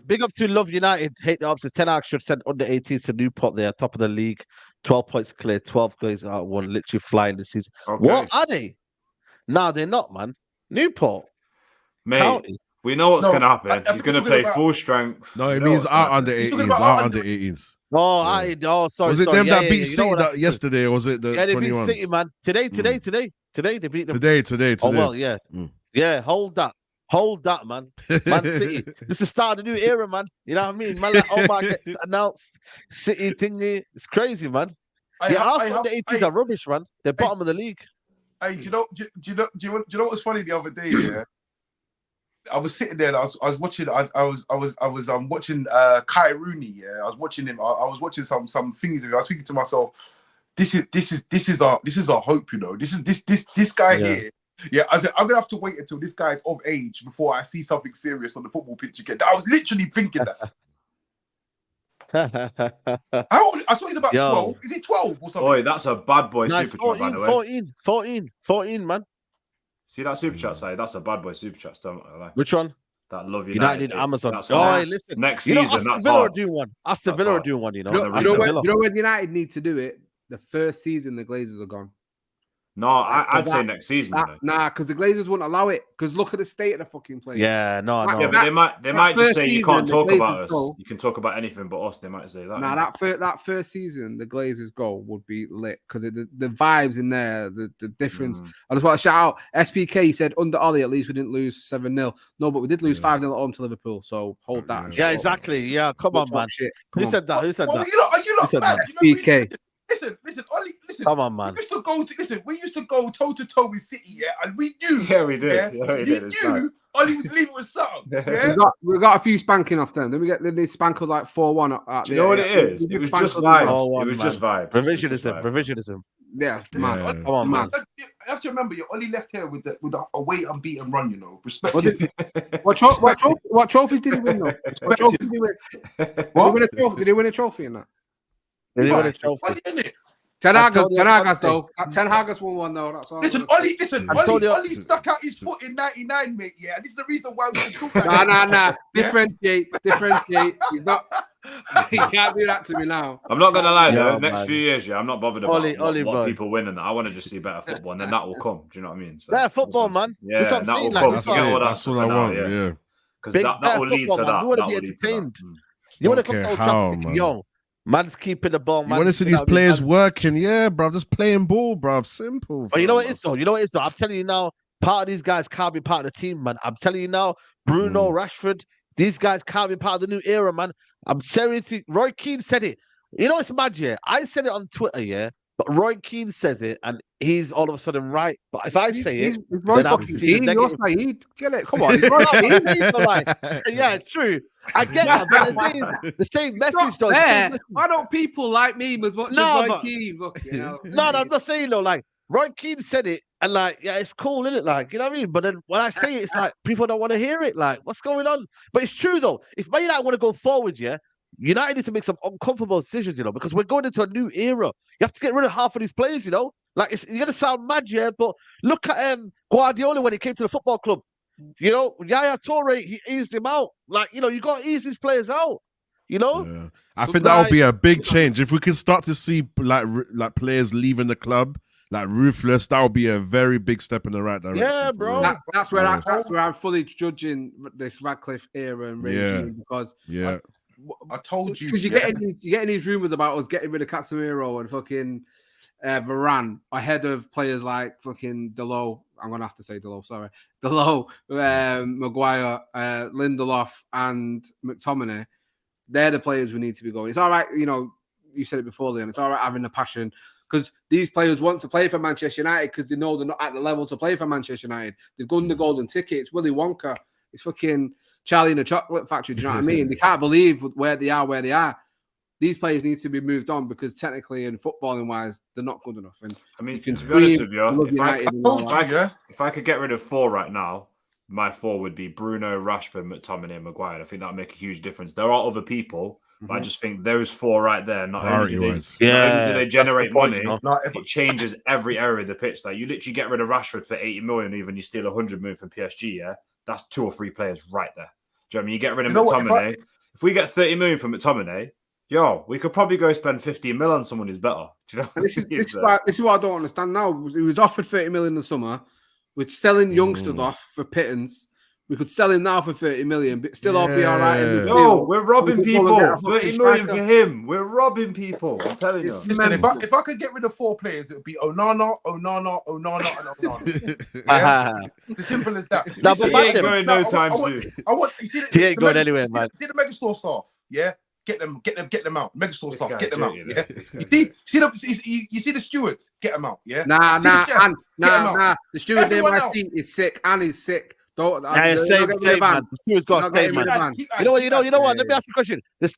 Big up to Love United. Hate the opposite. 10 Hag should send under 18s to Newport. They are top of the league. 12 points clear. 12 goals out of one. Literally flying this season. Okay. What are they? No, they're not, man. Newport. Mate, County. we know what's going to happen. He's going to play full strength. No, it means out under 18s. Out under 18s. Sorry. Was it them that beat City yesterday, or was it the 21s? They beat City, man. Today, they beat them. Today. Oh, well, yeah. Yeah, hold that, man. Man City. This is the start of the new era, man. You know what I mean? Man, like OMAR gets announced. City thingy. It's crazy, man. Arsenal the 18s are rubbish, man. They're bottom of the league. Hey, do you know what was funny the other day? Yeah, I was sitting there. I was watching. I was watching Kai Rooney. Yeah, I was watching him. I was watching some things of it. I was thinking to myself, this is our hope. You know, this guy here. Yeah, I said I'm gonna have to wait until this guy's of age before I see something serious on the football pitch again. I was literally thinking that. How old? I saw he's about 12. Is he 12 or something? Boy, that's a bad boy super chat, by the way. 14, man. See that super chat side? That's a bad boy super chat. Like. Which one? That Love United Amazon. Listen. Next season, that's hard. Aston Villa are doing one, you know. You know when United need to do it? The first season the Glazers are gone. No, I'd say next season. Nah, because the Glazers wouldn't allow it. Because look at the state of the fucking place. Yeah, no. Yeah, but they might just say you can't talk about us. You can talk about anything but us. They might say that. Nah, that first season, the Glazers goal would be lit because the vibes in there, the difference. I just want to shout out SPK. He said under Ollie, at least we didn't lose 7-0. No, but we did lose 5-0 at home to Liverpool. So hold that. Yeah, exactly. Yeah, come on, man. Who said that? Who said that? You lot mad. SPK. Listen, Ollie, listen. Come on, man. We used to go toe to toe with City, yeah, and we knew. Yeah, we did. Yeah, we knew Ollie was leaving with something. Yeah, we got a few spanking off them. Then they spank us like 4-1. Do you know what it is? It was just vibes. It was just vibes. Revisionism. Yeah, man. Come on, man. You have to remember, you Ollie left here with a way unbeaten run. You know, respect. What trophies did he win though? What trophies did he win? Did he win a trophy in that? Did he win a trophy? Ten Hag's though. Ten Hag's won one though. That's all. Listen, Ollie stuck out his foot in '99, mate. Yeah, and this is the reason why we took that. Nah. Differentiate. He's not. You can't do that to me now. I'm not gonna lie though. Next few years, I'm not bothered about what people win and that. I want to just see better football, and then that will come. Do you know what I mean? Better football, man. Yeah, that will come. That's what I want. Yeah, because that will lead to that. You want to be entertained. You want to come to Old Trafford, yo. Man's keeping the ball. You want to see these players working, bro. Just playing ball, bro. Simple. But you know what it is, though? I'm telling you now, part of these guys can't be part of the team, man. I'm telling you now, Bruno, Rashford, these guys can't be part of the new era, man. I'm serious. Roy Keane said it. You know what's mad, yeah? I said it on Twitter, but Roy Keane says it, and he's all of a sudden right. But if I say it, Roy fucking Keane, you're saying, get it? Come on, yeah, true. I get that, but the same message, though. Why don't people like me as much as Roy Keane? Look, No, I'm not saying though. Like Roy Keane said it, and it's cool, isn't it? Like, you know what I mean? But then when I say it, it's like people don't want to hear it. Like, what's going on? But it's true though. If Man United want to go forward, United need to make some uncomfortable decisions, because we're going into a new era. You have to get rid of half of these players, Like, you're going to sound mad, but look at Guardiola when he came to the football club. Yaya Toure, he eased him out. Like, you got to ease these players out, Yeah. I think that would be a big change. If we can start to see, like players leaving the club, like ruthless, that would be a very big step in the right direction. Yeah, bro. That's where I'm fully judging this Radcliffe era and regime because I told you because you're getting these rumors about us getting rid of Casemiro and fucking Varane ahead of players like fucking Delo I'm gonna have to say Delo. Sorry, Delo, Maguire, Lindelof, and McTominay. They're the players we need to be going. It's all right, you know. You said it before, Leon. It's all right having the passion because these players want to play for Manchester United because they know they're not at the level to play for Manchester United. They've won the golden ticket. It's Willy Wonka. It's fucking Charlie in the Chocolate Factory. Do you know what I mean? They can't believe where they are. These players need to be moved on because technically and footballing wise, they're not good enough. And I mean, you can to be honest with you, if I could get rid of 4 right now, my 4 would be Bruno, Rashford, McTominay, and Maguire. I think that would make a huge difference. There are other people, but I just think those 4 right there, not only do they generate money, it changes every area of the pitch. Like you literally get rid of Rashford for 80 million, even you steal 100 million from PSG, yeah? That's 2 or 3 players right there. Do you know what I mean? You get rid of McTominay. If we get 30 million from McTominay, yo, we could probably go spend 15 mil on someone who's better. Do you know this is what I don't understand now. He was offered 30 million in the summer. We're selling youngsters off for pittance. We could sell him now for 30 million, but still all be all right. No, we're robbing people. 30 million for him. We're robbing people. I'm telling you. Listen, if I could get rid of 4 players, it would be Onana, and Onana. Yeah? As simple as that. No, but he ain't going no time soon. He ain't going anywhere, man. See the Megastore staff, yeah? Get them out. Megastore staff, get them out. Yeah. You see the stewards, get them out. Yeah. Nah. The steward name I see is sick, and he's sick. Same, man. The stewards got to stay, man. You know what? Let me ask you a question. The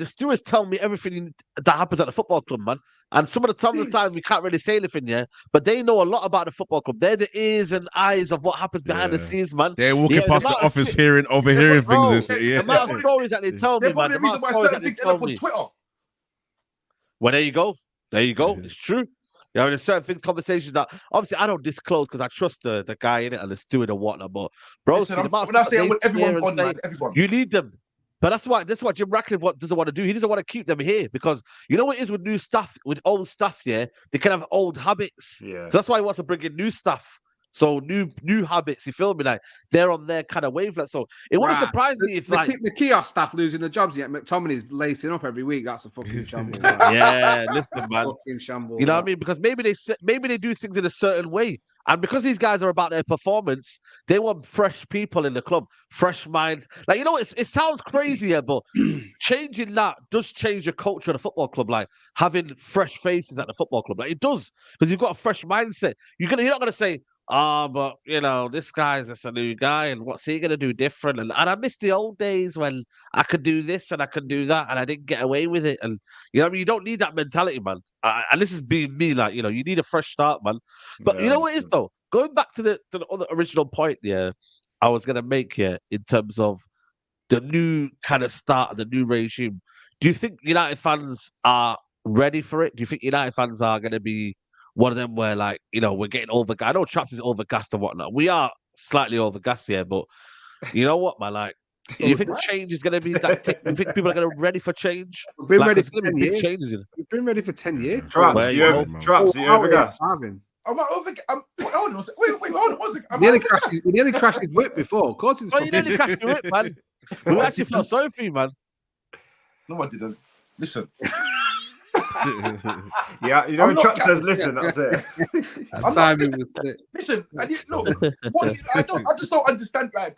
stewards tell me everything that happens at the football club, man. And some of the times we can't really say anything, yeah. But they know a lot about the football club. They're the ears and eyes of what happens behind the scenes, man. They're walking past the office, overhearing things and shit. Yeah. The amount of stories that they tell me, man. The amount of stories that they tell me. Well, there you go. It's true. You know, there's certain things, conversations that obviously I don't disclose because I trust the guy in it and the steward and whatnot. But bro, when I say everyone gone, man, everyone. You need them. But that's what Jim Ratcliffe doesn't want to do. He doesn't want to keep them here because you know what it is with new stuff, with old stuff, yeah? They can have old habits. Yeah. So that's why he wants to bring in new stuff. So new habits, you feel me? Like they're on their kind of wavelength. So it wouldn't surprise me if the kiosk staff losing the jobs yet. McTominay's lacing up every week. That's a fucking shambles. Yeah, listen, man. Fucking shambles. You know what I mean? Because maybe they do things in a certain way. And because these guys are about their performance, they want fresh people in the club, fresh minds. Like, you know, it sounds crazy, but changing that does change the culture of the football club. Like having fresh faces at the football club, like it does, because you've got a fresh mindset. You're not gonna say, but you know, this guy's just a new guy, and what's he gonna do different? And I miss the old days when I could do this and I could do that, and I didn't get away with it. And you know, what I mean, you don't need that mentality, man. And this is being me, like, you know, you need a fresh start, man. But you know what it is though? Going back to the other original point, yeah, I was gonna make in terms of the new kind of start, the new regime. Do you think United fans are ready for it? Do you think United fans are gonna be one of them where, like, you know, we're getting overgassed? I know Traps is overgassed and whatnot. We are slightly overgassed here, but you know what, man? Like, do you think change is going to be that? Do you think people are going to be ready for change? We've been ready for 10 years. We've been ready for 10 years. Traps, are you overgassed? Am I over? Hold on. Wait, hold on. He nearly crashed his whip before. Of course, you nearly crashed your whip, man. We actually felt sorry for you, man. No, I didn't. Listen. Yeah, you know, when Trap says listen, that's it. Listen, look, I just don't understand. Like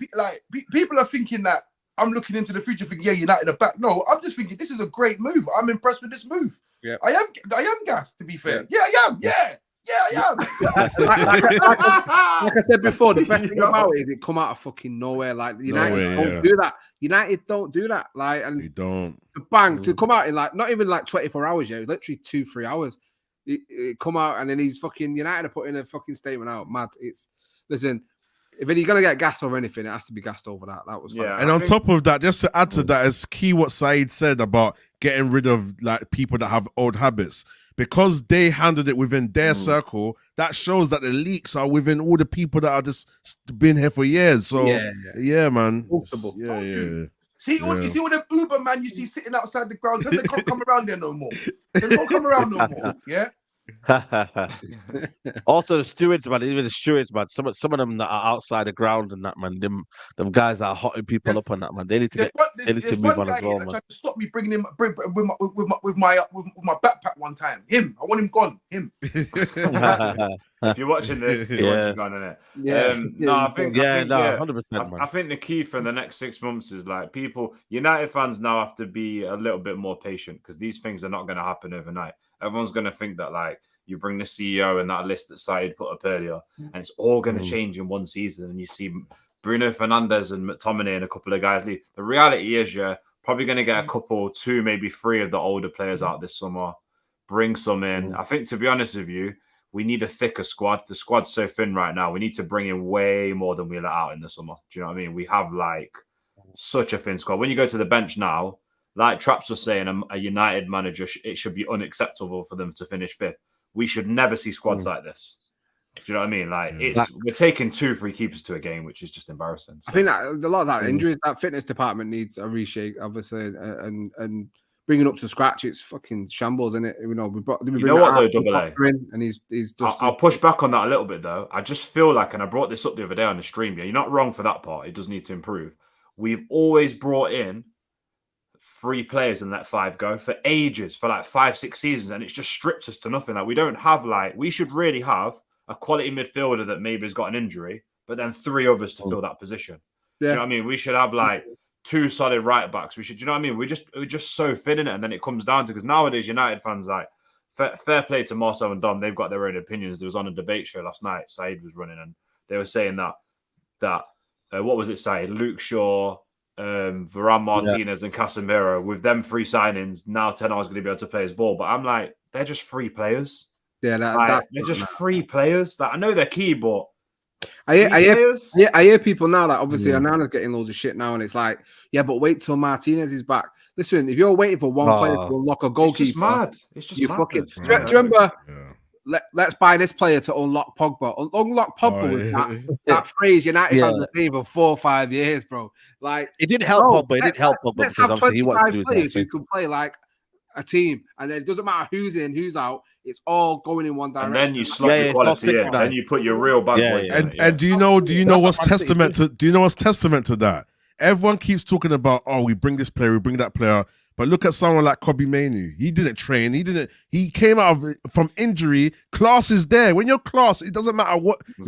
people are thinking that I'm looking into the future, thinking, yeah, United are back. No, I'm just thinking this is a great move. I'm impressed with this move. Yeah, I am gassed, to be fair. Yeah, I am. Yeah, I am. Like I said before, the best thing about it is it come out of fucking nowhere. Like United don't do that. United don't do that. Like, and they don't. Bang to come out in like not even like 24 hours. Yeah, it was literally 2-3 hours. It come out and then he's fucking United are putting a fucking statement out. Mad. Listen. If you're gonna get gassed over anything, it has to be gassed over that. That was fantastic. And on top of that, just to add to that, is key what Saeed said about getting rid of like people that have old habits. Because they handled it within their circle, that shows that the leaks are within all the people that are just been here for years. So yeah, man. Yeah. See, you see all them Uber man you see sitting outside the ground, they can't come around there no more. They don't come around no more. Yeah. Also, the stewards, man. Even the stewards, man. Some of them that are outside the ground and that, man. Them guys that are hotting people up on that, man. They need to move on as well, man. Tried to stop me bringing him with my backpack one time. Him, I want him gone. Him. If you're watching this, see what's going on it. No, I think 100%, man. I think the key for the next 6 months is like United fans now have to be a little bit more patient because these things are not going to happen overnight. Everyone's going to think that like you bring the CEO and that list that Said put up earlier, and it's all going to change in one season. And you see Bruno Fernandes and McTominay and a couple of guys leave. The reality is, probably going to get a couple, 2, maybe 3 of the older players out this summer. Bring some in. I think, to be honest with you, we need a thicker squad. The squad's so thin right now. We need to bring in way more than we let out in the summer. Do you know what I mean? We have like such a thin squad. When you go to the bench now, like Traps was saying, a United manager, it should be unacceptable for them to finish 5th. We should never see squads like this. Do you know what I mean? Like we're taking 2 free keepers to a game, which is just embarrassing. So. I think that a lot of that injuries, that fitness department needs a reshake, obviously, and bringing up to scratch. It's fucking shambles, isn't it? You know, we know what though, Double A, and he's just. I'll push back on that a little bit though. I just feel like, and I brought this up the other day on the stream. Yeah, you're not wrong for that part. It does need to improve. We've always brought in 3 players and let 5 go for ages, for like 5-6 seasons, and it's just stripped us to nothing. Like we don't have we should really have a quality midfielder that maybe has got an injury, but then 3 others to fill that position. Yeah. Do you know what I mean? We should have like 2 solid right backs. We should, do you know what I mean? We're just so thin in it, and then it comes down to, because nowadays United fans, like fair play to Marcel and Dom, they've got their own opinions. There was on a debate show last night, Said was running, and they were saying that what was it, Said? Luke Shaw, Varane, Martinez, and Casemiro, with them 3 signings, now Ten Hag's going to be able to play his ball. But I'm like, they're just 3 players. Yeah, they're just 3 players. That I know they're key, but I hear people now that obviously Onana's getting loads of shit now, and it's like, yeah, but wait till Martinez is back. Listen, if you're waiting for one player to unlock a goalkeeper, it's just mad. It's just fucking. Do you remember? Let's buy this player to unlock Pogba. Unlock Pogba with that phrase United fans have been for 4 or 5 years, bro. Like it didn't help Pogba. It didn't help Pogba because obviously he wanted to do his players who can play like a team, and it doesn't matter who's in, who's out. It's all going in one direction. And then you slot your quality in, and you put your real bad boys in. And do you know what's testament to? Do you know what's testament to that? Everyone keeps talking about, oh, we bring this player, we bring that player. But look at someone like Kobe Mainoo. He didn't train. He came out from injury. Class is there. When you're class, it doesn't matter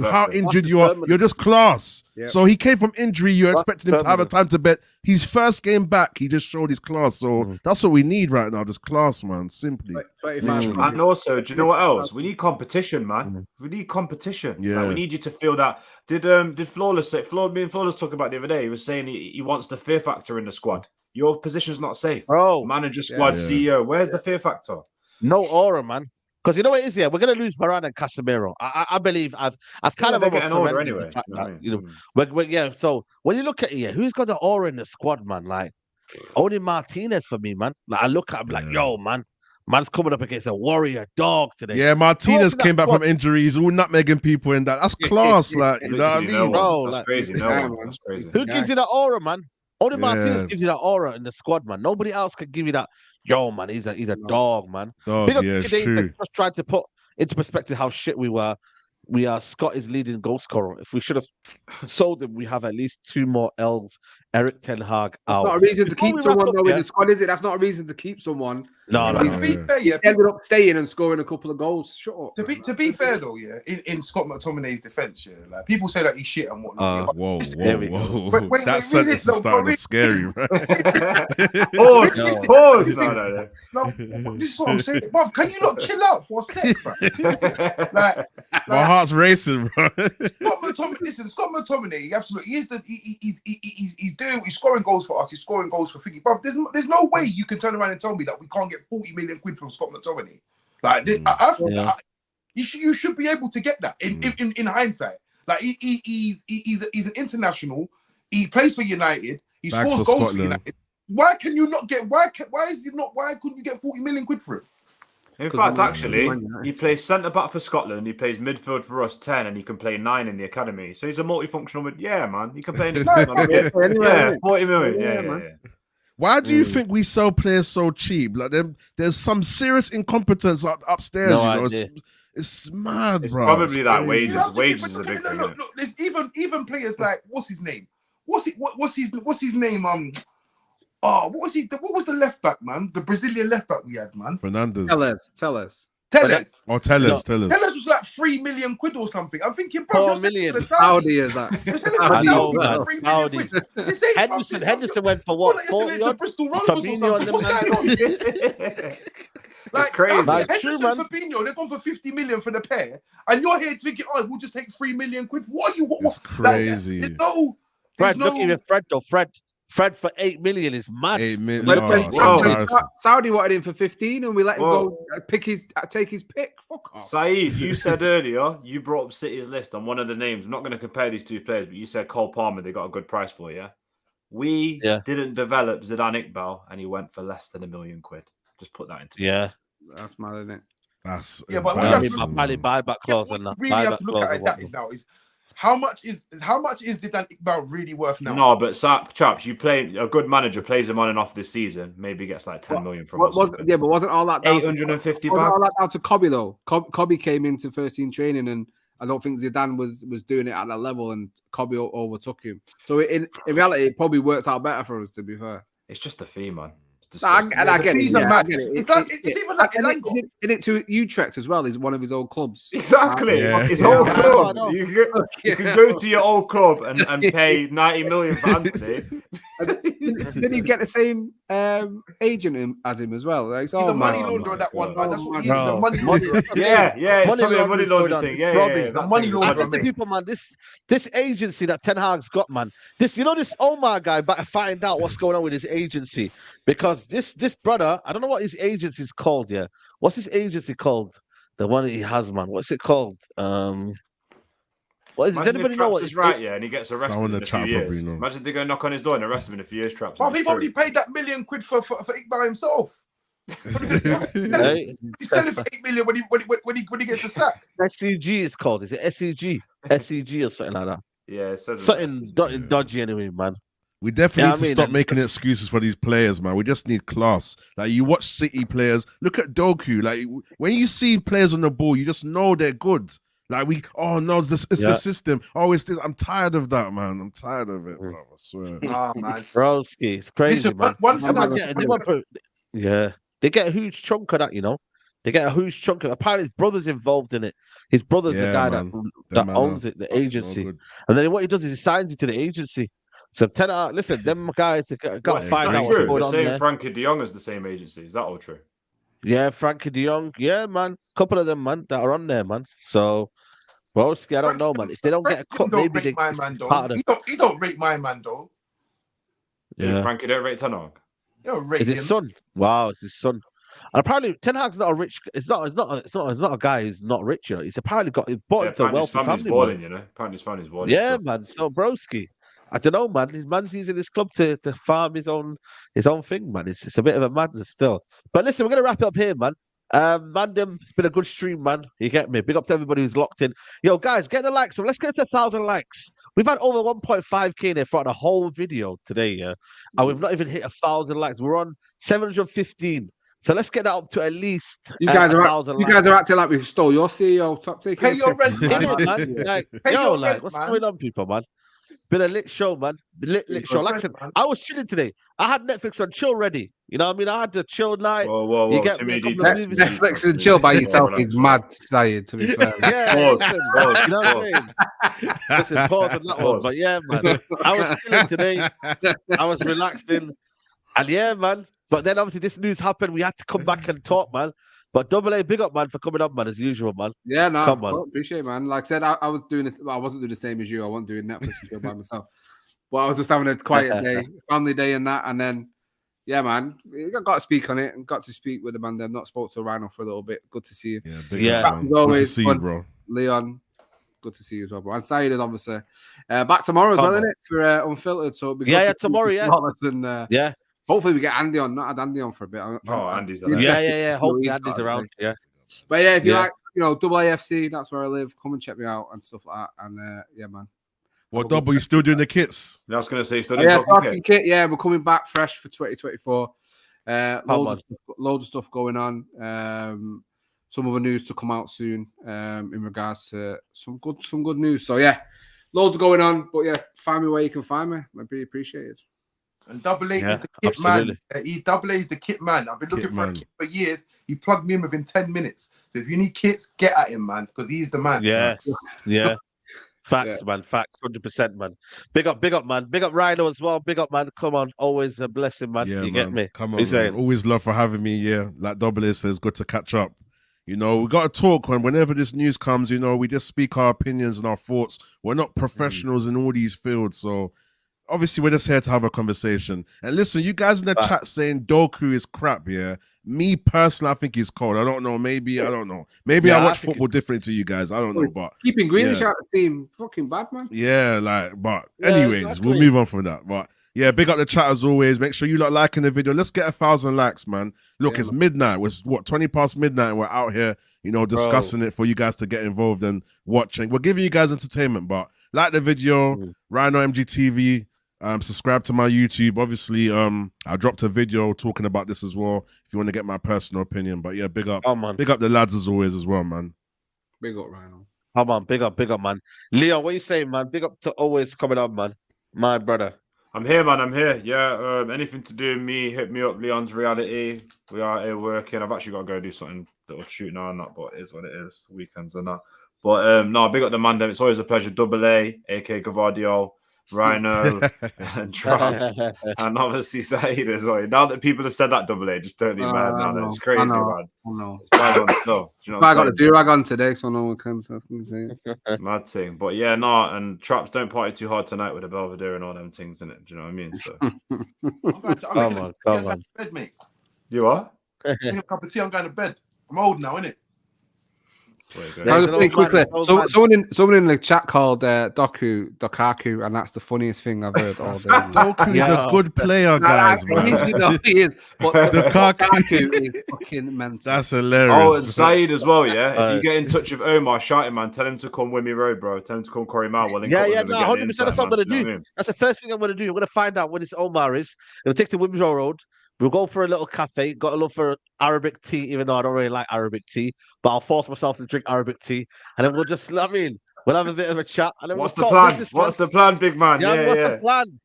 how injured you are. You're just class. Yep. So he came from injury. You're expecting him to have a time to bet. His first game back, he just showed his class. So that's what we need right now. Just class, man. Simply. And also, do you know what else? We need competition, man. We need competition. Yeah. Like, we need you to feel that. Did Flawless say? Me and Flawless talk about the other day. He was saying he wants the fear factor in the squad. Your position's not safe. Bro. Manager, squad, CEO. Where's the fear factor? No aura, man. Because you know what it is, we're going to lose Berrada and Casemiro. I believe I've kind of almost surrendered anyway. The fact that, so when you look at it, who's got the aura in the squad, man? Like, only Martinez for me, man. Like, I look at him like, yo, man. Man's coming up against a warrior dog today. Yeah, Martinez came back from injuries, all nutmegging people in that. That's class, like, you know what I mean? Bro, that's crazy. That's crazy. Who gives you that aura, man? Only Martinez gives you that aura in the squad, man. Nobody else can give you that. Yo, man, he's a dog, man. True. Just trying to put into perspective how shit we were. We are Scotty's leading goal scorer. If we should have sold him, we have at least 2 more L's. Eric Ten Hag out. That's not a reason to keep someone in the squad, is it? That's not a reason to keep someone. No. To be fair, he ended up staying and scoring a couple of goals. Shut up. To be fair though, in Scott McTominay's defense, like people say that he's shit and whatnot. Whoa. Wait, that sentence is starting to scary, right? Pause. No, this is what I'm saying. Bruv, can you not chill out for a sec, bro? My heart's racing, bro. Scott McTominay, absolutely, he's scoring goals for us. He's scoring goals for Figgy. Bro, there's no way you can turn around and tell me that we can't get 40 million quid from Scott McTominay. Like, I thought you should be able to get that in hindsight. Like, he's an international. He plays for United. He scores goals for United. Why can you not get? Why couldn't you get 40 million quid for him? In fact, actually, he plays centre back for Scotland. He plays midfield for us 10, and he can play 9 in the academy. So he's a multifunctional. Yeah, man, he can play. 40 million. Yeah. Why do you think we sell players so cheap? Like, there's some serious incompetence upstairs. It's mad, it's bro. Probably that wages. Wages is a big thing. Look, there's even players like what's his name? What's his name? What was the left back, man? The Brazilian left back we had, man. Fernandes. Tell us. Tellez. Tellez. Tellez was like 3 million quid or something. I'm thinking, bro, 4 you're selling million. to the Saudi Saudis. is that? You're selling to I the know, Saudis man. for 3 million quid. Saudis. This ain't fucking- Henderson went for you're what? like you're selling 40 to odd? Bristol Rovers or Fabinho something. and What's them going on? It's crazy. That's Henderson, true, man. Fabinho, they're going for 50 million for the pair, and you're here thinking, oh, we'll just take 3 million quid. What are you? It's crazy. There's no. Fred, look even Fred though. Fred for 8 million is mad. 8 million. When Embarrassing. Saudi wanted him for 15, and we let him Whoa. go take his pick. Fuck off. Saeed, you said earlier you brought up City's list on one of the names. I'm not going to compare these two players, but you said Cole Palmer. They got a good price for, yeah. We didn't develop Zidane Iqbal, and he went for less than £1 million. Just put that into That's mad, isn't it? That's Yeah, but Probably buyback clause and that. Really have to look at it now is how much is Zidane Iqbal really worth now? No, but chaps, you play a good manager plays him on and off this season. Maybe gets like 10 million from us. But wasn't all that down 850 wasn't all back? that down to Cobby though? Cobby came into first team training, and I don't think Zidane was doing it at that level, and Cobby overtook him. So in reality, it probably worked out better for us, to be fair. It's just the fee, man. I get it. Yeah, I get it. It's even like in it to Utrecht as well. Is one of his old clubs. Exactly. His old club. You can go to your old club and pay 90 million for Anthony. Did he get the same agent as him as well? Like, he's a money launderer, that one, man. That's what he is. No. A money launderer. It's probably a money laundering thing. The money I launderer. said to people, man, this agency that Ten Hag's got, man, this OMAR guy better find out what's going on with his agency, because this brother, I don't know what his agency's called. Yeah, what's his agency called? The one that he has, man. What's it called? Does anybody know what? Is right, yeah, and he gets arrested in a few years. Know. Imagine they go knock on his door and arrest him in a few years. Traps. Well, he probably paid that £1 million for Iqbal himself. He's selling for 8 million when he gets the sack. SCG is called. Is it SCG? SCG or something like that? Yeah, something dodgy anyway, man. We definitely need to stop making excuses for these players, man. We just need class. Like, you watch City players, look at Doku. Like, when you see players on the ball, you just know they're good. Like, it's the system. Oh, it's this. I'm tired of that, man. I'm tired of it, bro. I swear. Ah, man. Broski, it's crazy, man. They get a huge chunk of that, you know. They get a huge chunk of it. Apparently, his brother's involved in it. His brother's the guy that owns it, the agency. And then what he does is he signs it to the agency. So listen, them guys got to find out what's going on there. Frankie de Jong is the same agency. Is that all true? Yeah, Frankie de Jong. Yeah, man. Couple of them, man, that are on there, man. So, Broski, I don't know, man. If they don't get a cut, maybe they part of them. He don't rate my man, though. Yeah, Frankie don't rate Ten Hag. It's his son. Wow, it's his son. And apparently, Ten Hag's not a rich. It's not a guy who's not rich. You know, he's apparently bought into a wealthy family. Balling, you know. Apparently, his family's balling. Yeah, man. So Broski, I don't know, man. His man's using this club to farm his own thing, man. It's a bit of a madness still. But listen, we're gonna wrap it up here, man. Mandem, it's been a good stream, man. You get me? Big up to everybody who's locked in. Yo, guys, get the likes. So let's get to 1,000 likes. We've had over 1.5k there for the whole video today, yeah. And we've not even hit 1,000 likes. We're on 715. So let's get that up to at least you guys are acting like we've stole your CEO. Stop taking pay your rent, man. What's going on, people, man? It's been a lit show, man. Lit show. Like I said, I was chilling today. I had Netflix on chill ready. You know what I mean? I had the chill night. Whoa. You get Netflix and chill by yourself is mad, saying, to be fair. Yeah, listen, you know what I mean? Listen, pause on that one. But yeah, man. I was chilling today. I was relaxing. And yeah, man. But then obviously this news happened. We had to come back and talk, man. But Double A, big up, man, for coming up, man, as usual, man. Yeah, no, come on. Appreciate it, man. Like I said, I was doing this. I wasn't doing the same as you. I wasn't doing Netflix and chill by myself. But I was just having a quiet day, family day, and that. And then, yeah, man, got to speak on it and got to speak with the man. They've not spoke to Rhino for a little bit. Good to see you. Yeah, as always, good to see you, bro. Leon, good to see you as well, bro. And Saeed is obviously back tomorrow as well, isn't it? For Unfiltered. So it'll be tomorrow, yeah. And, yeah. Hopefully we get Andy on. Not had Andy on for a bit. Andy's around. Yeah. Hopefully Andy's around. Yeah. But yeah, if you like, Double AFC, that's where I live. Come and check me out and stuff like that. And yeah, man. What Double? You still doing the kits? I was gonna say, still doing talking kit. Yeah, we're coming back fresh for 2024. Loads of stuff going on. Some other news to come out soon. In regards to some good news. So yeah, loads going on. But yeah, find me where you can find me. I'd be appreciated. And Double A is the kit man. Double A is the kit man. I've been looking for a kit for years. He plugged me in within 10 minutes. So if you need kits, get at him, man, because he's the man. Yeah, yeah. Facts, man. Facts, 100%, man. Big up, man. Big up Rhino as well. Big up, man. Come on, always a blessing, man. Yeah, you man. get me? Come What on, you man. saying? Always love for having me. Yeah, like Double A says, good to catch up. You know, we got to talk whenever this news comes. You know, we just speak our opinions and our thoughts. We're not professionals in all these fields, so obviously we're just here to have a conversation. And listen, you guys in the chat saying Doku is crap. Yeah, me personally, I think he's cold. I don't know. Maybe I don't know. Maybe I watch football different to you guys. I don't know, but keeping Grealish out of the team, fucking bad, man. Yeah, but anyways, we'll move on from that. But yeah, big up the chat as always. Make sure you lot liking the video. Let's get 1,000 likes, man. Look, it's midnight. It's 20 past midnight. And we're out here, you know, discussing it for you guys to get involved and watching. We're giving you guys entertainment, but like the video, Rhino MGTV. Subscribe to my YouTube. Obviously, I dropped a video talking about this as well. If you want to get my personal opinion, but yeah, big up the lads as always as well, man. Big up, Rhino. Come on, big up, man. Leon, what you saying, man? Big up to always coming on, man. My brother. I'm here, man. I'm here. Yeah. Anything to do with me, hit me up. Leon's Reality. We are here working. I've actually got to go do something little shoot now and that, but it is what it is. Weekends and that. But no, big up the man. It's always a pleasure. Double A, aka Gavardio. Rhino and Traps, and obviously Saeed as well. Now that people have said that, Double A just totally mad now. It's crazy, man. I know. It's bad on stuff. You know I got the do-rag on today, so no one can say mad thing. But yeah, no, and Traps, don't party too hard tonight with the Belvedere and all them things in it. Do you know what I mean? So come on. Bed, mate. You are? Drink a cup of tea, I'm going to bed. I'm old now, innit? Quickly. Someone in the chat called Dokaku, and that's the funniest thing I've heard all day. Doku is a good player, guys. You know he is, but Dokaku is fucking mental. That's hilarious. Oh, and Saeed as well, yeah. If you get in touch with Omar, shout him, man. Tell him to come Wimmy Road, bro. Tell him to come Corey Mile. 100%. That's what I'm gonna do. That's the first thing I'm gonna do. I'm gonna find out where this Omar is. We'll take to Wimmy Road. We'll go for a little cafe. Got to look for Arabic tea, even though I don't really like Arabic tea. But I'll force myself to drink Arabic tea, and then we'll just, we'll have a bit of a chat. And then what's the plan? What's the plan, big man? The plan?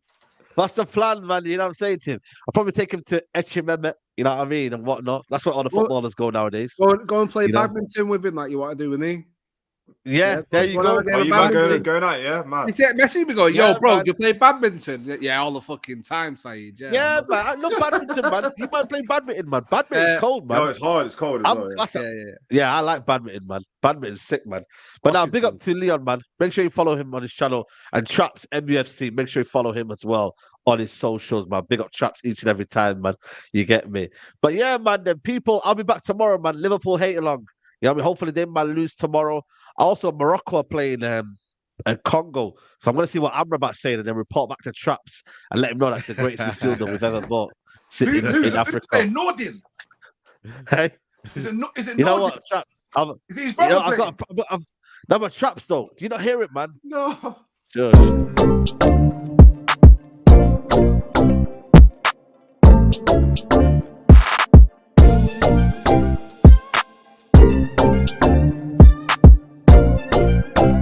What's the plan, man? You know what I'm saying to him? I'll probably take him to Echimeme, you know what I mean, and whatnot. That's where all the footballers go nowadays. Go and play badminton with him, like you want to do with me. Yeah, there you go. Going out, yeah, man. You message me going, yo, bro, do you play badminton? Yeah, all the fucking time, Saeed. Yeah, man. I love badminton, man. You might play badminton, man. Badminton's cold, man. No, it's hard. It's cold as well. Yeah, I like badminton, man. Badminton's sick, man. But now, big up to Leon, man. Make sure you follow him on his channel. And Traps MUFC, make sure you follow him as well on his socials, man. Big up Traps each and every time, man. You get me. But yeah, man, then people, I'll be back tomorrow, man. Liverpool hate along. You know what I mean? Hopefully they might lose tomorrow. Also, Morocco are playing Congo. So I'm going to see what Amrabat's saying and then report back to Traps and let him know that's the greatest midfielder we've ever bought in Africa. Nordin? Hey? Is it Nordin? You know what, Traps? Is he his brother? No, but Traps, though. Do you not hear it, man? No. Sure.